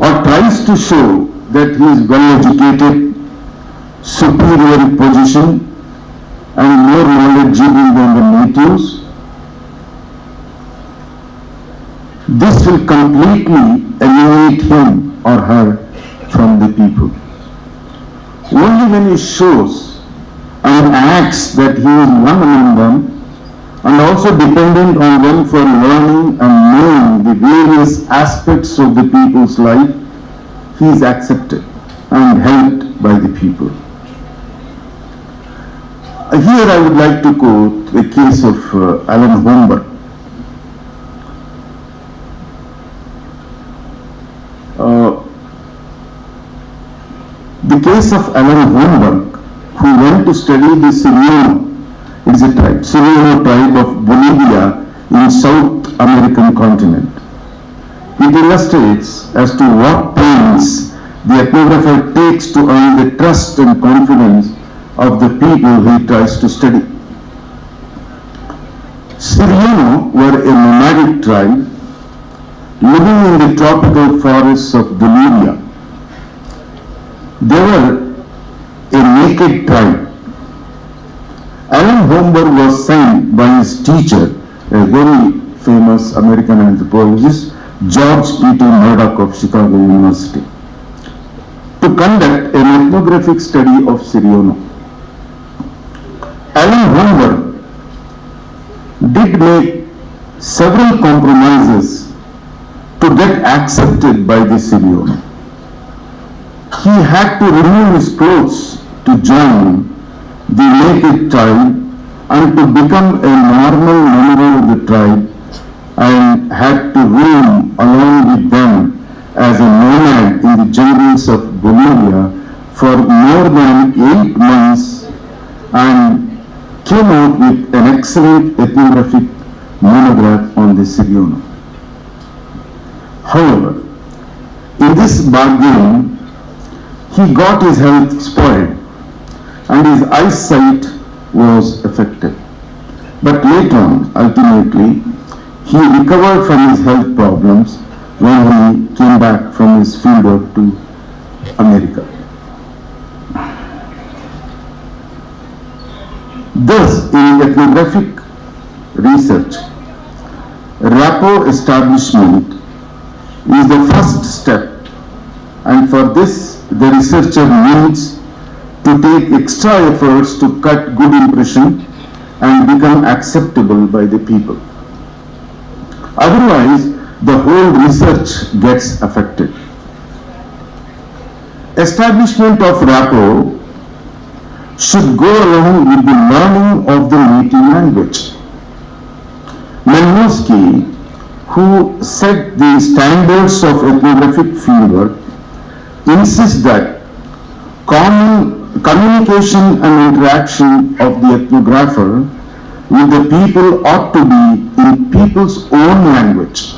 or tries to show that he is well educated, superior in position, and more knowledgeable than the natives, this will completely alienate him or her from the people. Only when he shows and acts that he is one among them, and also dependent on them for learning and knowing the various aspects of the people's life, he is accepted and helped by the people. Here I would like to quote the case of Alan Holmberg. The case of Alan Holmberg, who went to study the Serrano, it is a tribe, Serrano tribe of Bolivia in South American continent. It illustrates as to what pains the ethnographer takes to earn the trust and confidence of the people he tries to study. Siriano were a nomadic tribe living in the tropical forests of Bolivia. They were a naked tribe. Alan Holmberg was sent by his teacher, a very famous American anthropologist, George P. T. Murdoch of Chicago University, to conduct an ethnographic study of Siriano. Alan Holmberg did make several compromises to get accepted by the Siriano. He had to remove his clothes to join the naked tribe and to become a normal member of the tribe, and had to roam along with them as a nomad in the jungles of Bolivia for more than 8 months, and came out with an excellent ethnographic monograph on the Siriano. However, in this bargain, he got his health spoiled and his eyesight was affected. But later on, ultimately, he recovered from his health problems when he came back from his fieldwork to America. Thus, in ethnographic research, rapport establishment is the first step, and for this the researcher needs to take extra efforts to cut good impression and become acceptable by the people. Otherwise, the whole research gets affected. Establishment of rapport should go along with the learning of the native language. Malinowski, who set the standards of ethnographic fieldwork, insists that communication and interaction of the ethnographer with the people ought to be in people's own language.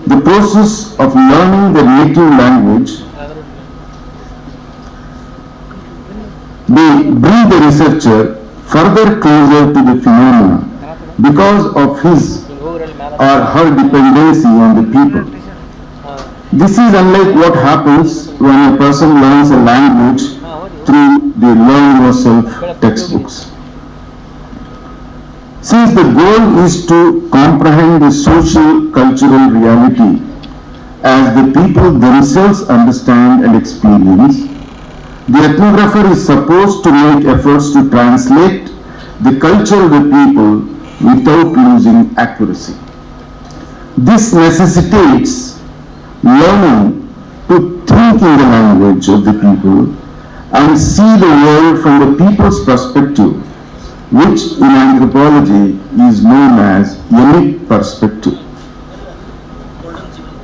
The process of learning the native language may bring the researcher further closer to the phenomena because of his or her dependency on the people. This is unlike what happens when a person learns a language through the learn yourself textbooks. Since the goal is to comprehend the social cultural reality as the people themselves understand and experience, the ethnographer is supposed to make efforts to translate the culture of the people without losing accuracy. This necessitates learning to think in the language of the people and see the world from the people's perspective, which in anthropology is known as unique perspective.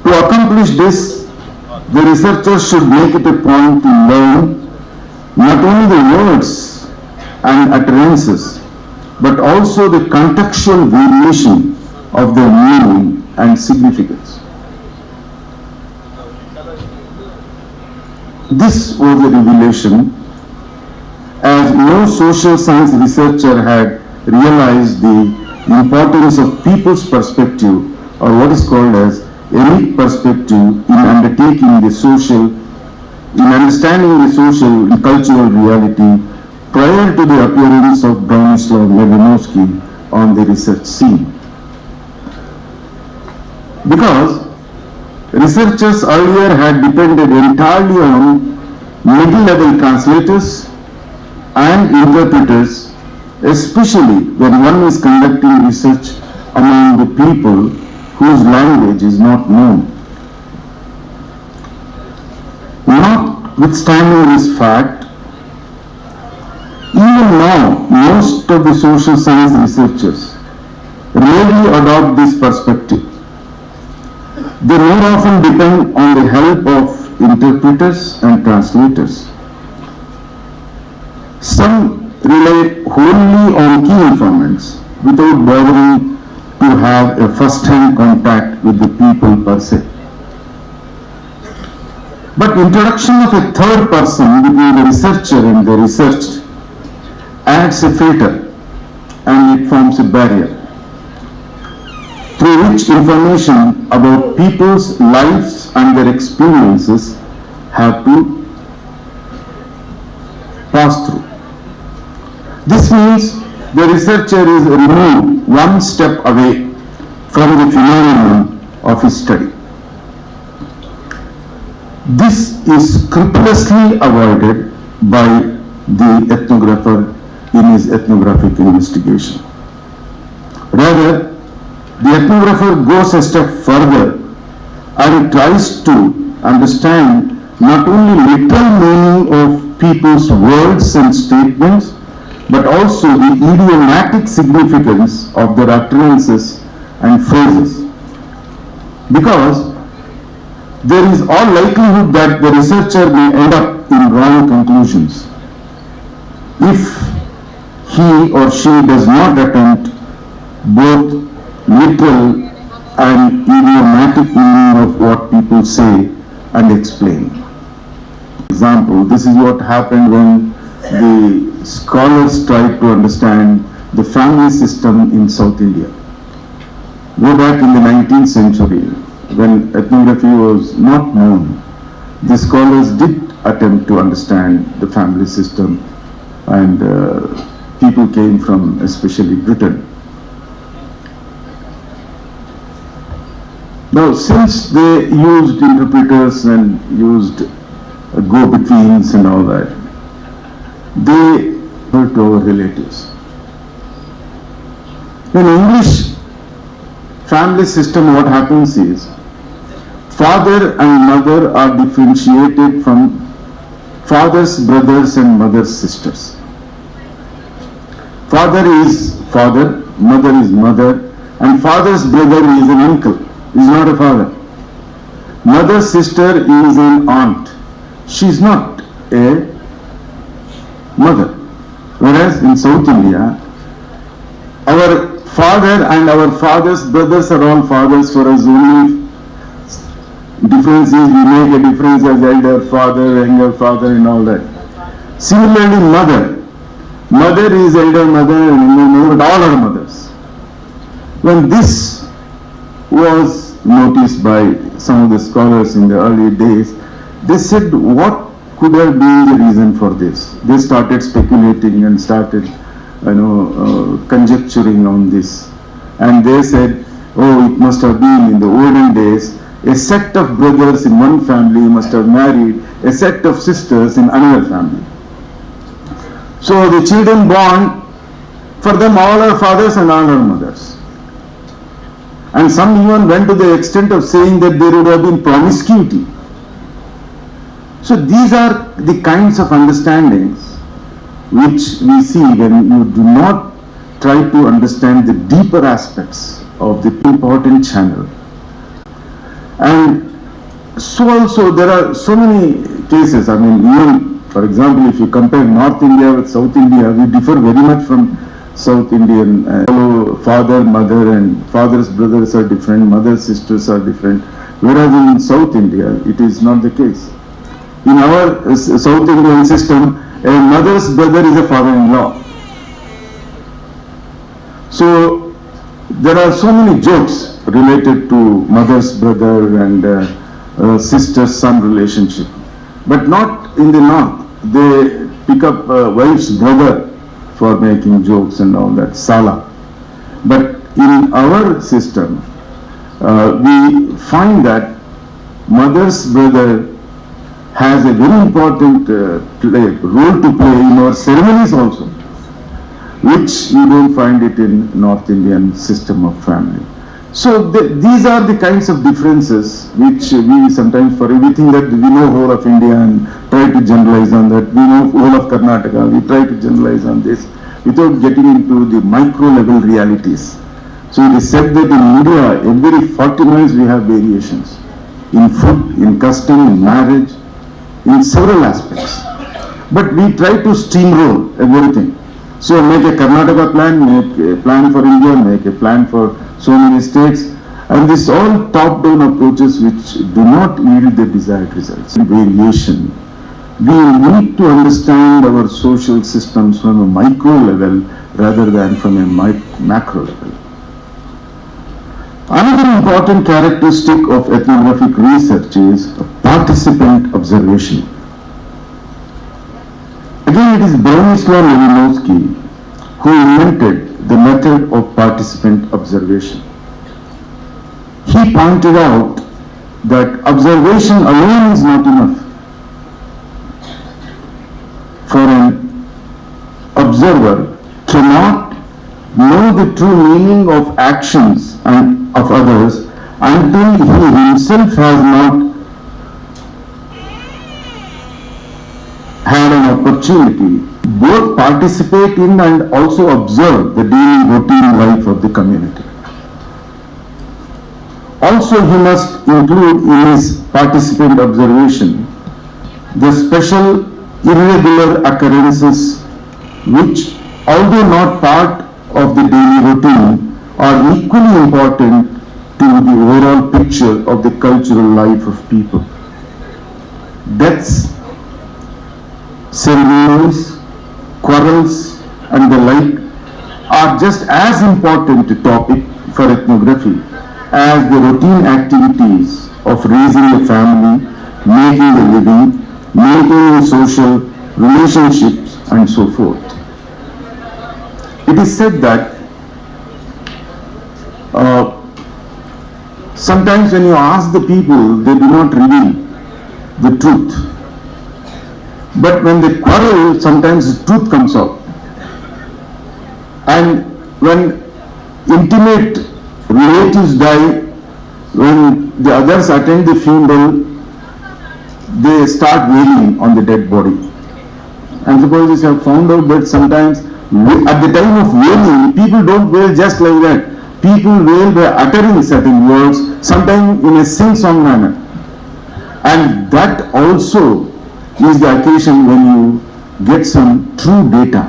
To accomplish this, the researcher should make it a point to learn not only the words and utterances, but also the contextual variation of their meaning and significance. This was a revelation, as no social science researcher had realized the importance of people's perspective, or what is called as unique perspective, in undertaking the social, in understanding the social and cultural reality prior to the appearance of Bronislaw Malinowski on the research scene. Because researchers earlier had depended entirely on middle-level translators and interpreters, especially when one is conducting research among the people whose language is not known. Notwithstanding this fact, even now most of the social science researchers rarely adopt this perspective. They more often depend on the help of interpreters and translators. Some rely wholly on key informants without bothering to have a first-hand contact with the people per se. But introduction of a third person between the researcher and the researched adds a filter and it forms a barrier through which information about people's lives and their experiences have to pass through. This means the researcher is removed one step away from the phenomenon of his study. This is scrupulously avoided by the ethnographer in his ethnographic investigation. Rather, the ethnographer goes a step further and tries to understand not only literal meaning of people's words and statements, but also the idiomatic significance of their utterances and phrases. Because there is all likelihood that the researcher may end up in wrong conclusions if he or she does not attempt both literal and idiomatic meaning of what people say and explain. For example, this is what happened when the scholars tried to understand the family system in South India. Go back in the 19th century, when ethnography was not known, the scholars did attempt to understand the family system, and people came from especially Britain. Now, since they used interpreters and used go-betweens and all that, they were to our relatives. In English family system, what happens is, father and mother are differentiated from father's brothers and mother's sisters. Father is father, mother is mother, and father's brother is an uncle, is not a father. Mother's sister is an aunt. She is not a mother. Whereas in South India, our father and our father's brothers are all fathers for us. Only difference is we make a difference as elder father, younger father and all that. Similarly, mother is elder mother and younger mother, but all are mothers. When this was noticed by some of the scholars in the early days, they said, what could have been the reason for this? They started speculating and started, conjecturing on this. And they said, oh, it must have been in the olden days, a set of brothers in one family must have married a set of sisters in another family. So the children born, for them all are fathers and all are mothers. And some even went to the extent of saying that there would have been promiscuity. So these are the kinds of understandings which we see when you do not try to understand the deeper aspects of the important channel. And so also there are so many cases. I mean, even for example, if you compare North India with South India, we differ very much from South Indian. Father, mother and father's brothers are different, mother's sisters are different. Whereas in South India, it is not the case. In our South Indian system, a mother's brother is a father-in-law. So there are so many jokes related to mother's brother and sister's son relationship. But not in the North. They pick up wife's brother for making jokes and all that, Sala. But in our system, we find that mother's brother has a very important role to play in our ceremonies also, which you don't find it in North Indian system of family. So these are the kinds of differences which we sometimes, for everything that we know whole of India and try to generalize on that, we know whole of Karnataka, we try to generalize on this without getting into the micro level realities. So it is said that in India, every 40 miles we have variations in food, in custom, in marriage, in several aspects. But we try to steamroll everything. So make a Karnataka plan, make a plan for India, make a plan for so many states, and this all top-down approaches which do not yield the desired results. Variation we need to understand our social systems from a micro level rather than from a macro level. Another important characteristic of ethnographic research is participant observation. Again, it is Bronislaw Lewinsky who invented the method of participant observation. He pointed out that observation alone is not enough. For an observer cannot know the true meaning of actions and of others until he himself has not had an opportunity both participate in and also observe the daily routine life of the community. Also, he must include in his participant observation the special irregular occurrences which, although not part of the daily routine, are equally important to the overall picture of the cultural life of people. Deaths, ceremonies, quarrels and the like are just as important a topic for ethnography as the routine activities of raising a family, making a living, maintaining social relationships and so forth. It is said that sometimes when you ask the people, they do not reveal the truth. But when they quarrel, sometimes the truth comes out. And when intimate relatives die, when the others attend the funeral, they start wailing on the dead body. Anthropologists have found out that sometimes at the time of wailing, people don't wail just like that. People wail by uttering certain words, sometimes in a sing-song manner. And that also is the occasion when you get some true data,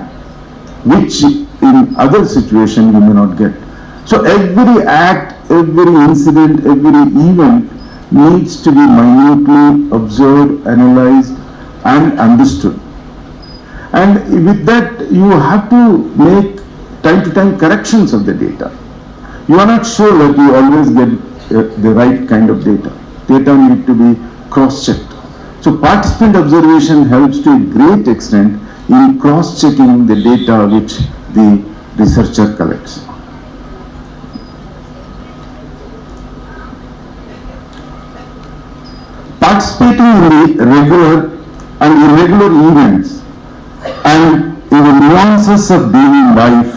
which in other situations you may not get. So every act, every incident, every event needs to be minutely observed, analyzed and understood. And with that you have to make time to time corrections of the data. You are not sure that you always get the right kind of data. Data need to be cross-checked. So participant observation helps to a great extent in cross-checking the data which the researcher collects. Participating in the regular and irregular events and in the nuances of daily life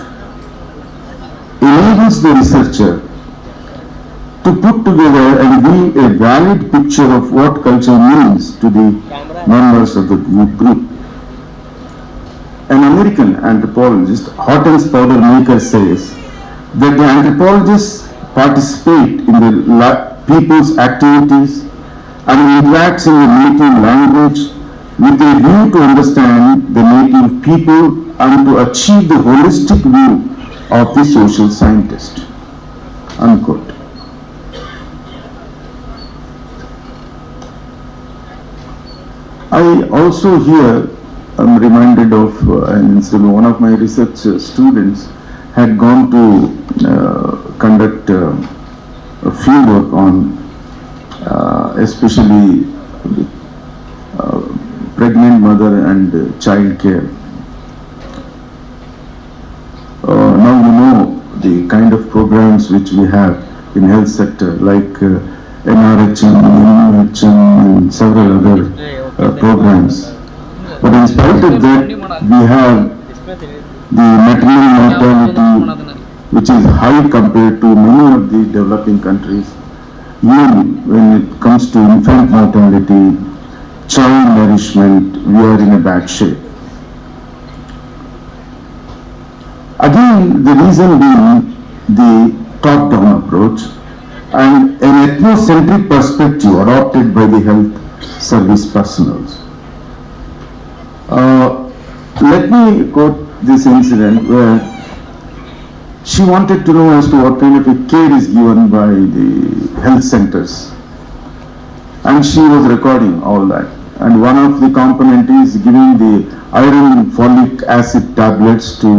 enables the researcher to put together and give a valid picture of what culture means to the members of the group. An American anthropologist, Hortense Powdermaker, says that the anthropologists participate in the people's activities and interacts in the native language with a view to understand the native people and to achieve the holistic view of the social scientist. Unquote. I also here am reminded of an incident. One of my research students had gone to conduct a field work on especially pregnant mother and child care. Now you know the kind of programs which we have in health sector like NRHM, NUHM and several other programs. But in spite of that, we have the maternal mortality which is high compared to many of the developing countries. Even when it comes to infant mortality, child nourishment, we are in a bad shape. Again, the reason being the top-down approach and an ethnocentric perspective adopted by the health service personnel. Let me quote this incident where she wanted to know as to what kind of a care is given by the health centers, and she was recording all that. and one of the component is giving the iron folic acid tablets to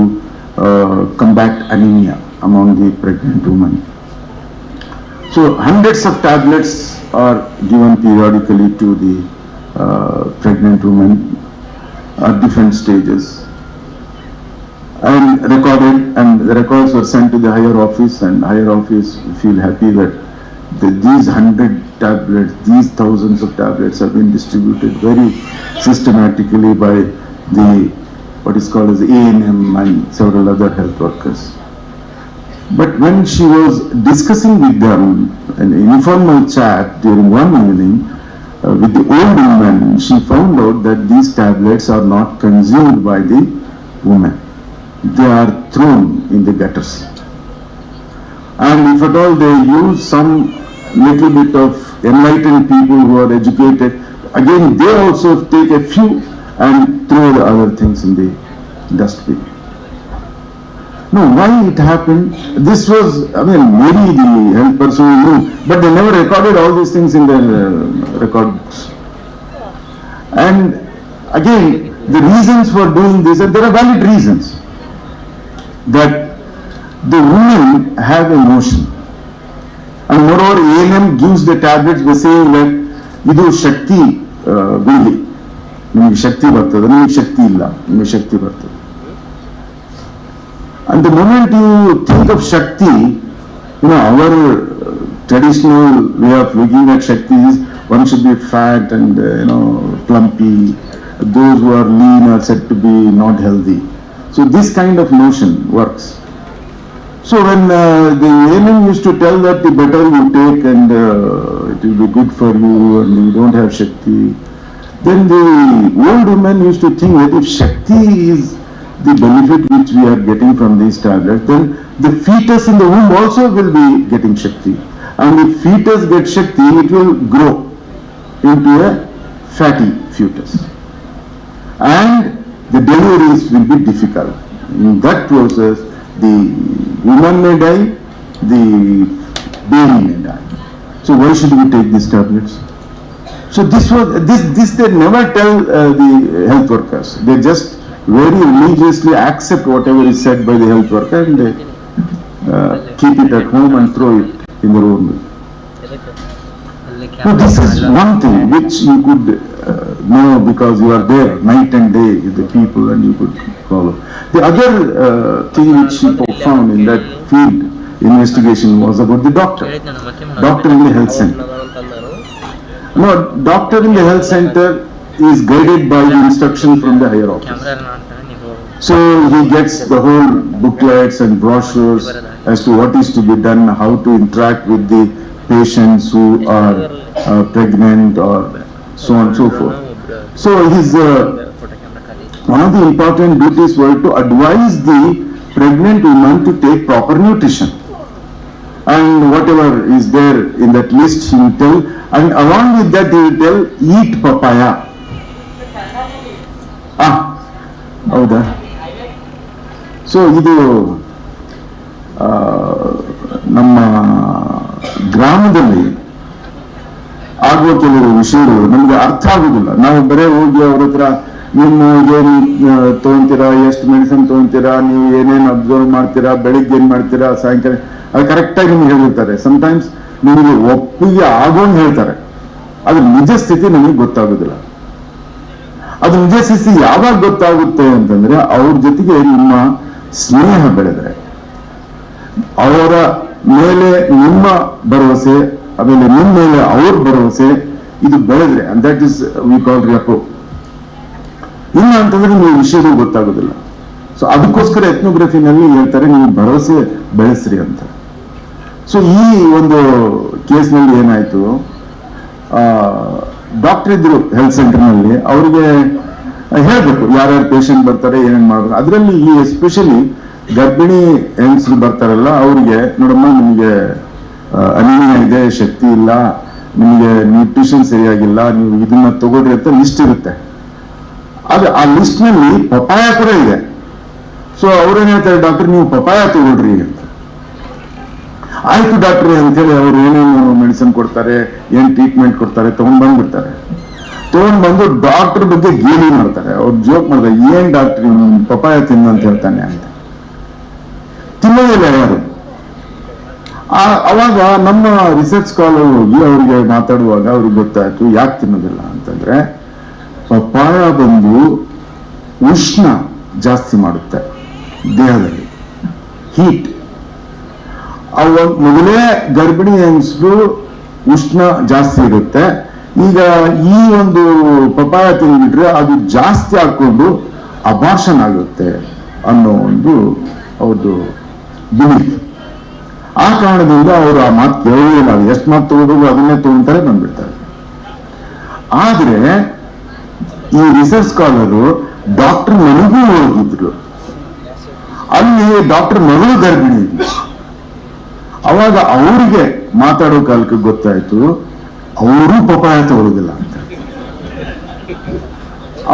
combat anemia among the pregnant women. So hundreds of tablets are given periodically to the pregnant women at different stages, and recorded, and the records were sent to the higher office, and higher office feel happy that these 100 tablets, these thousands of tablets have been distributed very systematically by the what is called as A&M and several other health workers. But when she was discussing with them an informal chat during one evening with the old woman, she found out that these tablets are not consumed by the women. They are thrown in the gutters. And if at all they use some little bit of enlightened people who are educated, again they also take a few and throw the other things in the dustbin. Now, why it happened? This was, maybe the health person knew, but they never recorded all these things in their record books. And again, the reasons for doing this, and there are valid reasons, that the women have emotion. And moreover, A&M gives the tablets by saying that idu shakti guli, nimage shakti bartade, nimage shakti illa, nimage shakti bartade. And the moment you think of Shakti, our traditional way of looking at Shakti is one should be fat and, plumpy. Those who are lean are said to be not healthy. So this kind of notion works. So when the A&M used to tell that the better you take and it will be good for you and you don't have Shakti, then the old women used to think that if Shakti is the benefit which we are getting from these tablets, then the fetus in the womb also will be getting Shakti. And if fetus gets Shakti, it will grow into a fatty fetus. And the deliveries will be difficult. In that process, the woman may die, the baby may die. So why should we take these tablets? So this they never tell the health workers. They just very religiously accept whatever is said by the health worker and they keep it at home and throw it in their own way. Now this is one thing which you could know because you are there night and day with the people and you could follow. The other thing which she found in that field investigation was about the doctor in the health center. No, doctor in the health center is guided by the instruction from the higher office. So he gets the whole booklets and brochures as to what is to be done, how to interact with the patients who are pregnant or so on and so forth. So his one of the important duties were to advise the pregnant woman to take proper nutrition. And whatever is there in that list he will tell, and along with that he will tell, eat papaya. ಹೌದಾ? So ಇದು ನಮ್ಮ ಗ್ರಾಮದಲ್ಲಿ ಆಗುವ ಕೆಲವು ವಿಷಯಗಳು ನಮ್ಗೆ ಅರ್ಥ ಆಗುದಿಲ್ಲ. ನಾವು ಬರೇ ಹೋಗಿ ಅವ್ರ ಹತ್ರ ನೀವು ಏನು ತಗೊಂತೀರಾ, ಎಷ್ಟು ಮೆಡಿಸಿನ್ ತಗೊಂತೀರಾ, ನೀವು ಏನೇನು ಅಬ್ಸರ್ವ್ ಮಾಡ್ತೀರಾ, ಬೆಳಿಗ್ಗೆ ಏನ್ ಮಾಡ್ತೀರಾ, ಸಾಯಂಕಾಲ, ಅದು ಕರೆಕ್ಟಾಗಿ ನಿಮ್ಗೆ ಹೇಳಿರ್ತಾರೆ. ಸಮಟೈಮ್ಸ್ ನಿಮಗೆ ಒಪ್ಪಿಗೆ ಆಗೋಂಗ್ ಹೇಳ್ತಾರೆ, ಅದು ನಿಜ ಸ್ಥಿತಿ ನಮಗೆ ಗೊತ್ತಾಗುದಿಲ್ಲ. ಅದು ನಿಜ ಸ್ಥಿತಿ ಯಾವಾಗ ಗೊತ್ತಾಗುತ್ತೆ ಅಂತಂದ್ರೆ ಅವ್ರ ಜೊತೆಗೆ ನಿಮ್ಮ ಸ್ನೇಹ ಬೆಳೆದ್ರೆ, ಅವರ ಮೇಲೆ ನಿಮ್ಮ ಭರವಸೆ, ಆಮೇಲೆ ನಿಮ್ಮ ಮೇಲೆ ಅವ್ರ ಭರವಸೆ ಇದು ಬೆಳೆದ್ರೆ, and that is we call repo. ಇಲ್ಲ ಅಂತಂದ್ರೆ ನೀವು ವಿಷಯಗಳು ಗೊತ್ತಾಗೋದಿಲ್ಲ. ಸೊ ಅದಕ್ಕೋಸ್ಕರ ಎಥ್ನೋಗ್ರಫಿನಲ್ಲಿ ಹೇಳ್ತಾರೆ ನೀವು ಭರವಸೆ ಬೆಳೆಸ್ರಿ ಅಂತ. ಸೊ ಈ ಒಂದು ಕೇಸ್ನಲ್ಲಿ ಏನಾಯ್ತು, ಡಾಕ್ಟರ್ ಇದ್ರು ಹೆಲ್ತ್ ಸೆಂಟರ್ನಲ್ಲಿ, ಅವ್ರಿಗೆ ಹೇಳ್ಬೇಕು ಯಾರ್ಯಾರು ಪೇಷಂಟ್ ಬರ್ತಾರೆ, ಏನೇನ್ ಮಾಡ್ಬೇಕು. ಅದರಲ್ಲಿ ಈ ಎಸ್ಪೆಷಲಿ ಗರ್ಭಿಣಿ ಹೆಂಗಸರು ಬರ್ತಾರಲ್ಲ, ಅವ್ರಿಗೆ ನೋಡಮ್ಮ ನಿಮಗೆ ಅನಿಮಿಯಾ ಇದೆ, ಶಕ್ತಿ ಇಲ್ಲ, ನಿಮಗೆ ನ್ಯೂಟ್ರಿಷನ್ ಸರಿಯಾಗಿಲ್ಲ, ನೀವು ಇದನ್ನ ತಗೊಳ್ರಿ ಅಂತ ಲಿಸ್ಟ್ ಇರುತ್ತೆ. ಅದು ಆ ಲಿಸ್ಟ್ ನಲ್ಲಿ ಪಪಾಯ ಕೂಡ ಇದೆ. ಸೊ ಅವ್ರೇನ್ ಹೇಳ್ತಾರೆ, ಡಾಕ್ಟರ್ ನೀವು ಪಪಾಯ ತಗೊಳ್ರಿ ಅಂತ. ಆಯ್ತು ಡಾಕ್ಟ್ರಿ ಅಂತೇಳಿ ಅವ್ರು ಏನೇನು ಮೆಡಿಸಿನ್ ಕೊಡ್ತಾರೆ, ಏನ್ ಟ್ರೀಟ್ಮೆಂಟ್ ಕೊಡ್ತಾರೆ ತಗೊಂಡ್ ಬಂದ್ಬಿಡ್ತಾರೆ. ತಗೊಂಡ್ ಬಂದು ಡಾಕ್ಟರ್ ಬಗ್ಗೆ ಗೇಲಿ ಮಾಡ್ತಾರೆ. ಅವ್ರು ಜೋಕ್ ಮಾಡ್ತಾರೆ, ಏನ್ ಡಾಕ್ಟರ್ ಪಪಾಯ ತಿನ್ನು ಅಂತ ಹೇಳ್ತಾನೆ ಅಂತ. ತಿನ್ನೋದಿಲ್ಲ ಯಾರು. ಅವಾಗ ನಮ್ಮ ರಿಸರ್ಚ್ ಸ್ಕಾಲರ್ ಹೋಗಿ ಅವ್ರಿಗೆ ಮಾತಾಡುವಾಗ ಅವ್ರಿಗೆ ಗೊತ್ತಾಯ್ತು ಯಾಕೆ ತಿನ್ನೋದಿಲ್ಲ ಅಂತಂದ್ರೆ, ಪಪಾಯ ಬಂದು ಉಷ್ಣ ಜಾಸ್ತಿ ಮಾಡುತ್ತೆ ದೇಹದಲ್ಲಿ, ಹೀಟ್. ಮೊದಲೇ ಗರ್ಭಿಣಿ ಹೆಂಗಸರು ಉಷ್ಣ ಜಾಸ್ತಿ ಇರುತ್ತೆ. ಈಗ ಈ ಒಂದು ಪಪಾಯ ತಿಂದ್ಬಿಟ್ರೆ ಅದು ಜಾಸ್ತಿ ಹಾಕೊಂಡು ಅಬಾರ್ಷನ್ ಆಗುತ್ತೆ ಅನ್ನೋ ಒಂದು ಅವ್ರದ್ದು ಬಿಲೀಫ್. ಆ ಕಾರಣದಿಂದ ಅವರು ಆ ಮಾತು ಕೇಳೋದಿಲ್ಲ. ಎಷ್ಟು ಮಾತು ತಗೊಂಡ್ರು ಅದನ್ನೇ ತಗೊಂತಾರೆ, ಬಂದ್ಬಿಡ್ತಾರೆ. ಆದ್ರೆ ಈ ರಿಸರ್ಚ್ ಸ್ಕಾಲರು ಡಾಕ್ಟರ್ ಮನೆಗೂ ಹೋಗಿದ್ರು. ಅಲ್ಲಿ ಡಾಕ್ಟರ್ ಮಗಳು ಗರ್ಭಿಣಿ ಇದ್ರು. ಅವಾಗ ಅವರಿಗೆ ಮಾತಾಡೋ ಕಾಲಕ್ಕೆ ಗೊತ್ತಾಯ್ತು ಅವರು ಪಪಾಯ ತಗೊಳ್ಳೋದಿಲ್ಲ ಅಂತ.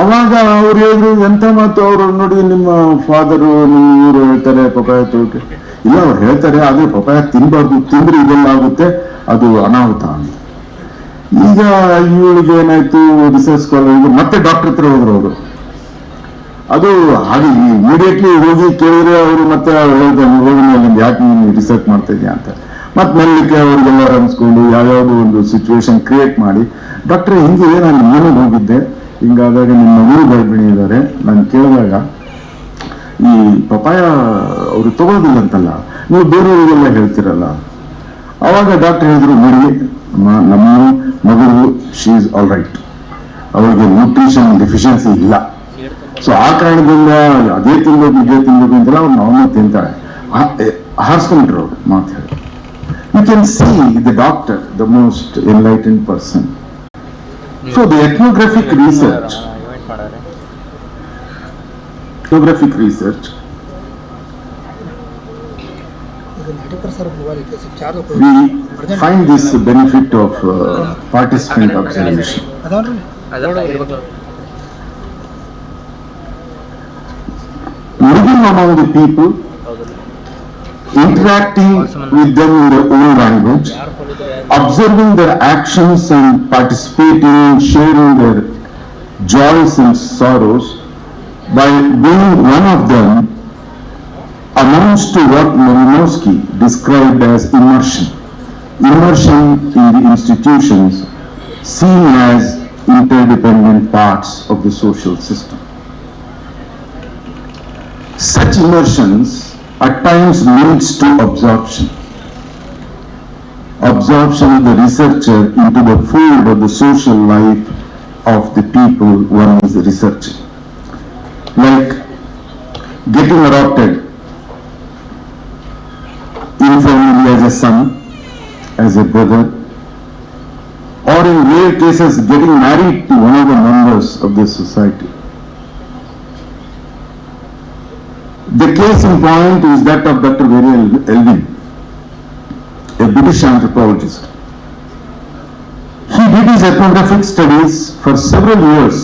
ಅವಾಗ ಅವ್ರು ಹೇಳಿದ್ರು, ಎಂತ ಮಾತು ಅವರು ನೋಡಿ, ನಿಮ್ಮ ಫಾದರು ನಿಮ್ಮ ಇವರು ಹೇಳ್ತಾರೆ ಪಪಾಯ ತಗೋಕೆ. ಇಲ್ಲ, ಅವ್ರು ಹೇಳ್ತಾರೆ ಆದ್ರೆ ಪಪಾಯ ತಿನ್ಬಾರ್ದು, ತಿಂದ್ರೆ ಇದೆಲ್ಲ ಆಗುತ್ತೆ, ಅದು ಅನಾಹುತ ಅಂತ. ಈಗ ಇವಳಿಗೆ ಏನಾಯ್ತು, ರಿಸರ್ಚ್ ಸ್ಕಾಲರ್ ಮತ್ತೆ ಡಾಕ್ಟರ್ ಹತ್ರ ಹೋದ್ರು ಅವರು. ಅದು ಹಾಗೆ ಇಮಿಡಿಯೇಟ್ಲಿ ಹೋಗಿ ಕೇಳಿದ್ರೆ ಅವರು ಮತ್ತೆ ಹೋಗಿ ಯಾಕೆ ನೀನು ರಿಸರ್ಚ್ ಮಾಡ್ತಾ ಇದೀಯ ಅಂತ ಮತ್ತೆ ಮೆಲ್ಲಕ್ಕೆ ಅವ್ರಿಗೆಲ್ಲ ಅನ್ಸ್ಕೊಂಡು ಯಾವ್ಯಾವ್ದು ಒಂದು ಸಿಚುವೇಶನ್ ಕ್ರಿಯೇಟ್ ಮಾಡಿ, ಡಾಕ್ಟರ್ ಹಿಂಗೆ ನಾನು ಮನೆಗೆ ಹೋಗಿದ್ದೆ, ಹಿಂಗಾದಾಗ ನಿಮ್ಮ ಮಗಳು ಗರ್ಭಿಣಿ ಇದ್ದಾರೆ, ನಾನು ಕೇಳಿದಾಗ ಈ ಪಪಾಯ ಅವರು ತಗೊಳ್ಳೋದಿಲ್ಲ ಅಂತಲ್ಲ, ನೀವು ಬೇರೆಯವರಿಗೆಲ್ಲ ಹೇಳ್ತಿರಲ್ಲ. ಅವಾಗ ಡಾಕ್ಟರ್ ಹೇಳಿದ್ರು, ನೋಡಿ ನಮ್ಮ ಮಗಳು ಶಿ ಈಸ್ ಆಲ್ ರೈಟ್, ಅವರಿಗೆ ನ್ಯೂಟ್ರಿಷನ್ ಡೆಫಿಷಿಯನ್ಸಿ ಇಲ್ಲ. ಸೊ ಆ ಕಾರಣದಿಂದ ಅದೇ ತಿನ್ಬೇಕು ಇದೇ ತಿನ್ಬೇಕು ಅಂತೆಲ್ಲ ಅವ್ರು ನಾರ್ಮಲ್ ತಿಂತಾಳೆ. ಹಾರಿಸ್ಕೊಂಡ್ರು ಅವ್ರು ಮಾತು ಹೇಳಿ. You can see the doctor the most enlightened person. So the ethnographic research we find this benefit of participant observation. Living among the people, interacting with them in their own language, observing their actions and participating, sharing their joys and sorrows, by being one of them, amounts to what Malinowski described as immersion. Immersion in the institutions seen as interdependent parts of the social system. Such immersions at times leads to absorption. Absorption of the researcher into the fold of the social life of the people one is researching. Like getting adopted informally as a son, as a brother, or in rare cases getting married to one of the members of the society. The case in point is that of Dr. B R Ambedkar, a British anthropologist. He did his ethnographic studies for several years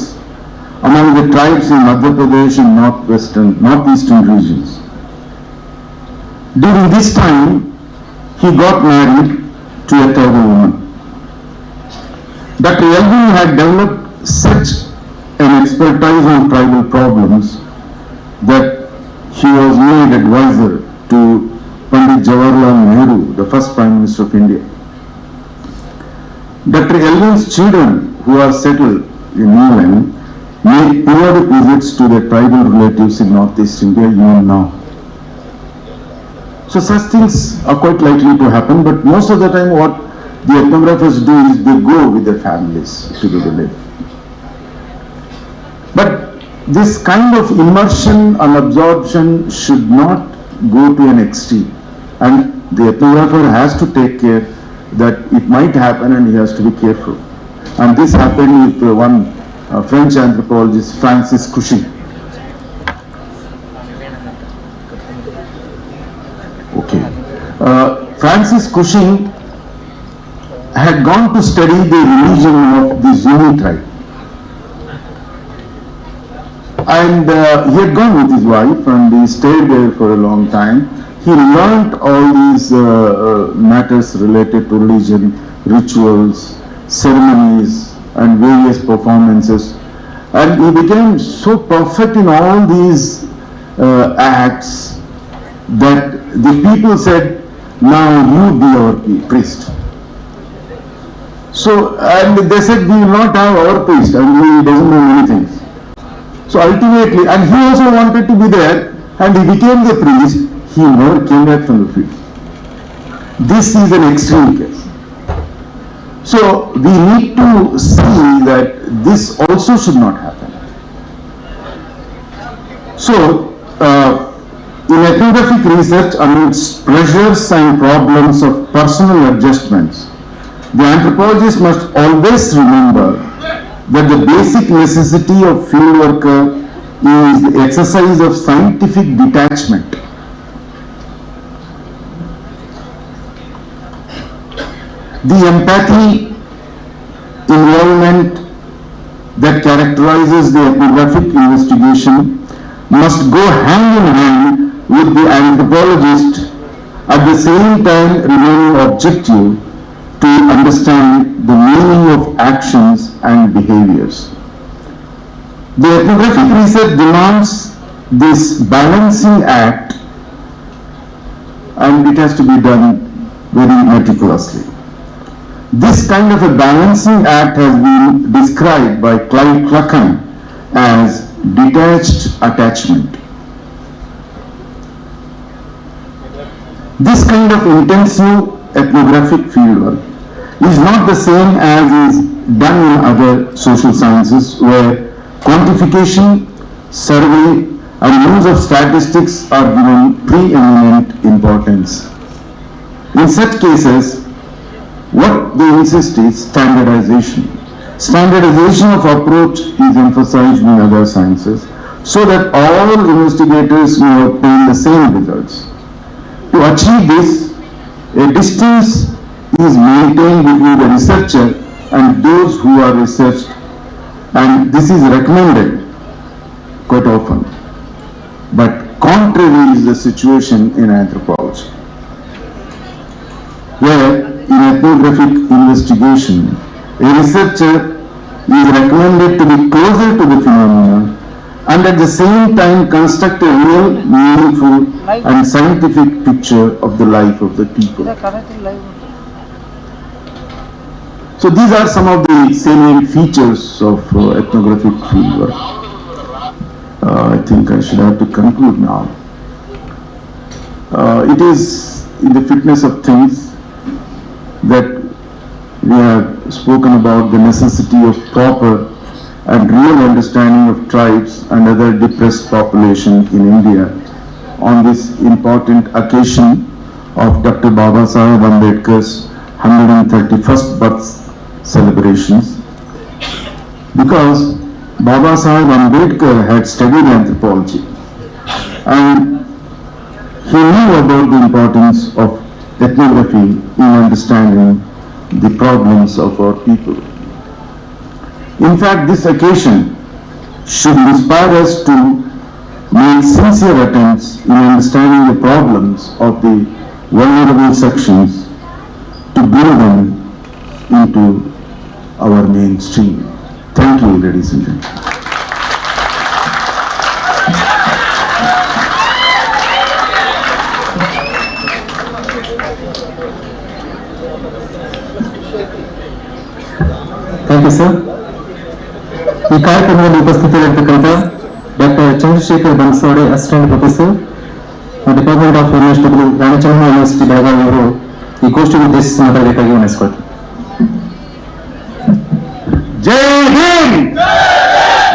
among the tribes in Madhya Pradesh and northeastern regions. During this time, he got married to a tribal woman. Dr. Ambedkar had developed such an expertise on tribal problems that he was made advisor to Pandit Jawaharlal Nehru, the first Prime Minister of India. Dr. Ambedkar's children, who are settled in England, make periodic visits to their tribal relatives in Northeast India even now. So such things are quite likely to happen, but most of the time what the ethnographers do is they go with their families to the village. But this kind of immersion and absorption should not go to an extreme, and the ethnographer has to take care that it might happen and he has to be careful. And this happened with one French anthropologist, Francis Cushing. Okay. Francis Cushing had gone to study the religion of the Zulu tribe. And he had gone with his wife and he stayed there for a long time. He learnt all these matters related to religion, rituals, ceremonies, and various performances. And he became so perfect in all these acts that the people said, now you be our priest. So, and they said, we will not have our priest, and he doesn't know many things. So ultimately, and he also wanted to be there, and he became the priest, he never came back from the field. This is an extreme case. So we need to see that this also should not happen. So, in ethnographic research, amidst pressures and problems of personal adjustments, the anthropologist must always remember that the basic necessity of field worker is the exercise of scientific detachment. The empathy, involvement that characterizes the ethnographic investigation must go hand in hand with the anthropologist, at the same time remaining objective to understand the meaning of actions and behaviors. The ethnographic research demands this balancing act, and it has to be done very meticulously. This kind of a balancing act has been described by Clive Cluckan as detached attachment. This kind of intensive ethnographic fieldwork is not the same as is done in other social sciences, where quantification, survey, and use of statistics are given preeminent importance. In such cases, what they insist is standardization. Standardization of approach is emphasized in other sciences so that all investigators may obtain the same results. To achieve this, a distance is maintained between the researcher and those who are researched, and this is recommended quite often. But contrary is the situation in anthropology, where in ethnographic investigation, a researcher is recommended to be closer to the phenomena and at the same time construct a real, meaningful and scientific picture of the life of the people. So these are some of the salient features of ethnographic fieldwork. I think I should have to conclude now. It is in the fitness of things that we have spoken about the necessity of proper and real understanding of tribes and other depressed population in India on this important occasion of Dr. B R Ambedkar's 131st birth celebrations. Because B R Ambedkar had studied anthropology and he knew about the importance of ethnography in understanding the problems of our people. In fact, this occasion should inspire us to make sincere attempts in understanding the problems of the vulnerable sections to bring them into our mainstream. Thank you, ladies and gentlemen. Thank you sir. ಈ ಕಾರ್ಯಕ್ರಮದಲ್ಲಿ ಉಪಸ್ಥಿತರಿರತಕ್ಕಂಥ doctor Chandrashekar Bansode, assistant professor, department of university Ranachandra university Belagavi ಅವರು ಈ ಗೋಷ್ಠಿಗೆ ಉದ್ದೇಶಿಸಿ ಮಾತಾಡಬೇಕಾಗಿ ವಿನಂತಿಸಿಕೊಳ್ತಾರೆ. ಜೈ ಹಿಂದ್,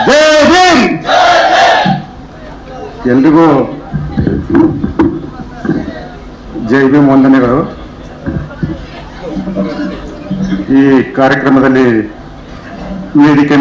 ಜೈ ಹಿಂದ್. ಎಲ್ರಿಗೂ ಜೈ ಭೀಮ್ ವಂದನೆಗಳು. ಈ ಕಾರ್ಯಕ್ರಮದಲ್ಲಿ ವೇದಿಕೆ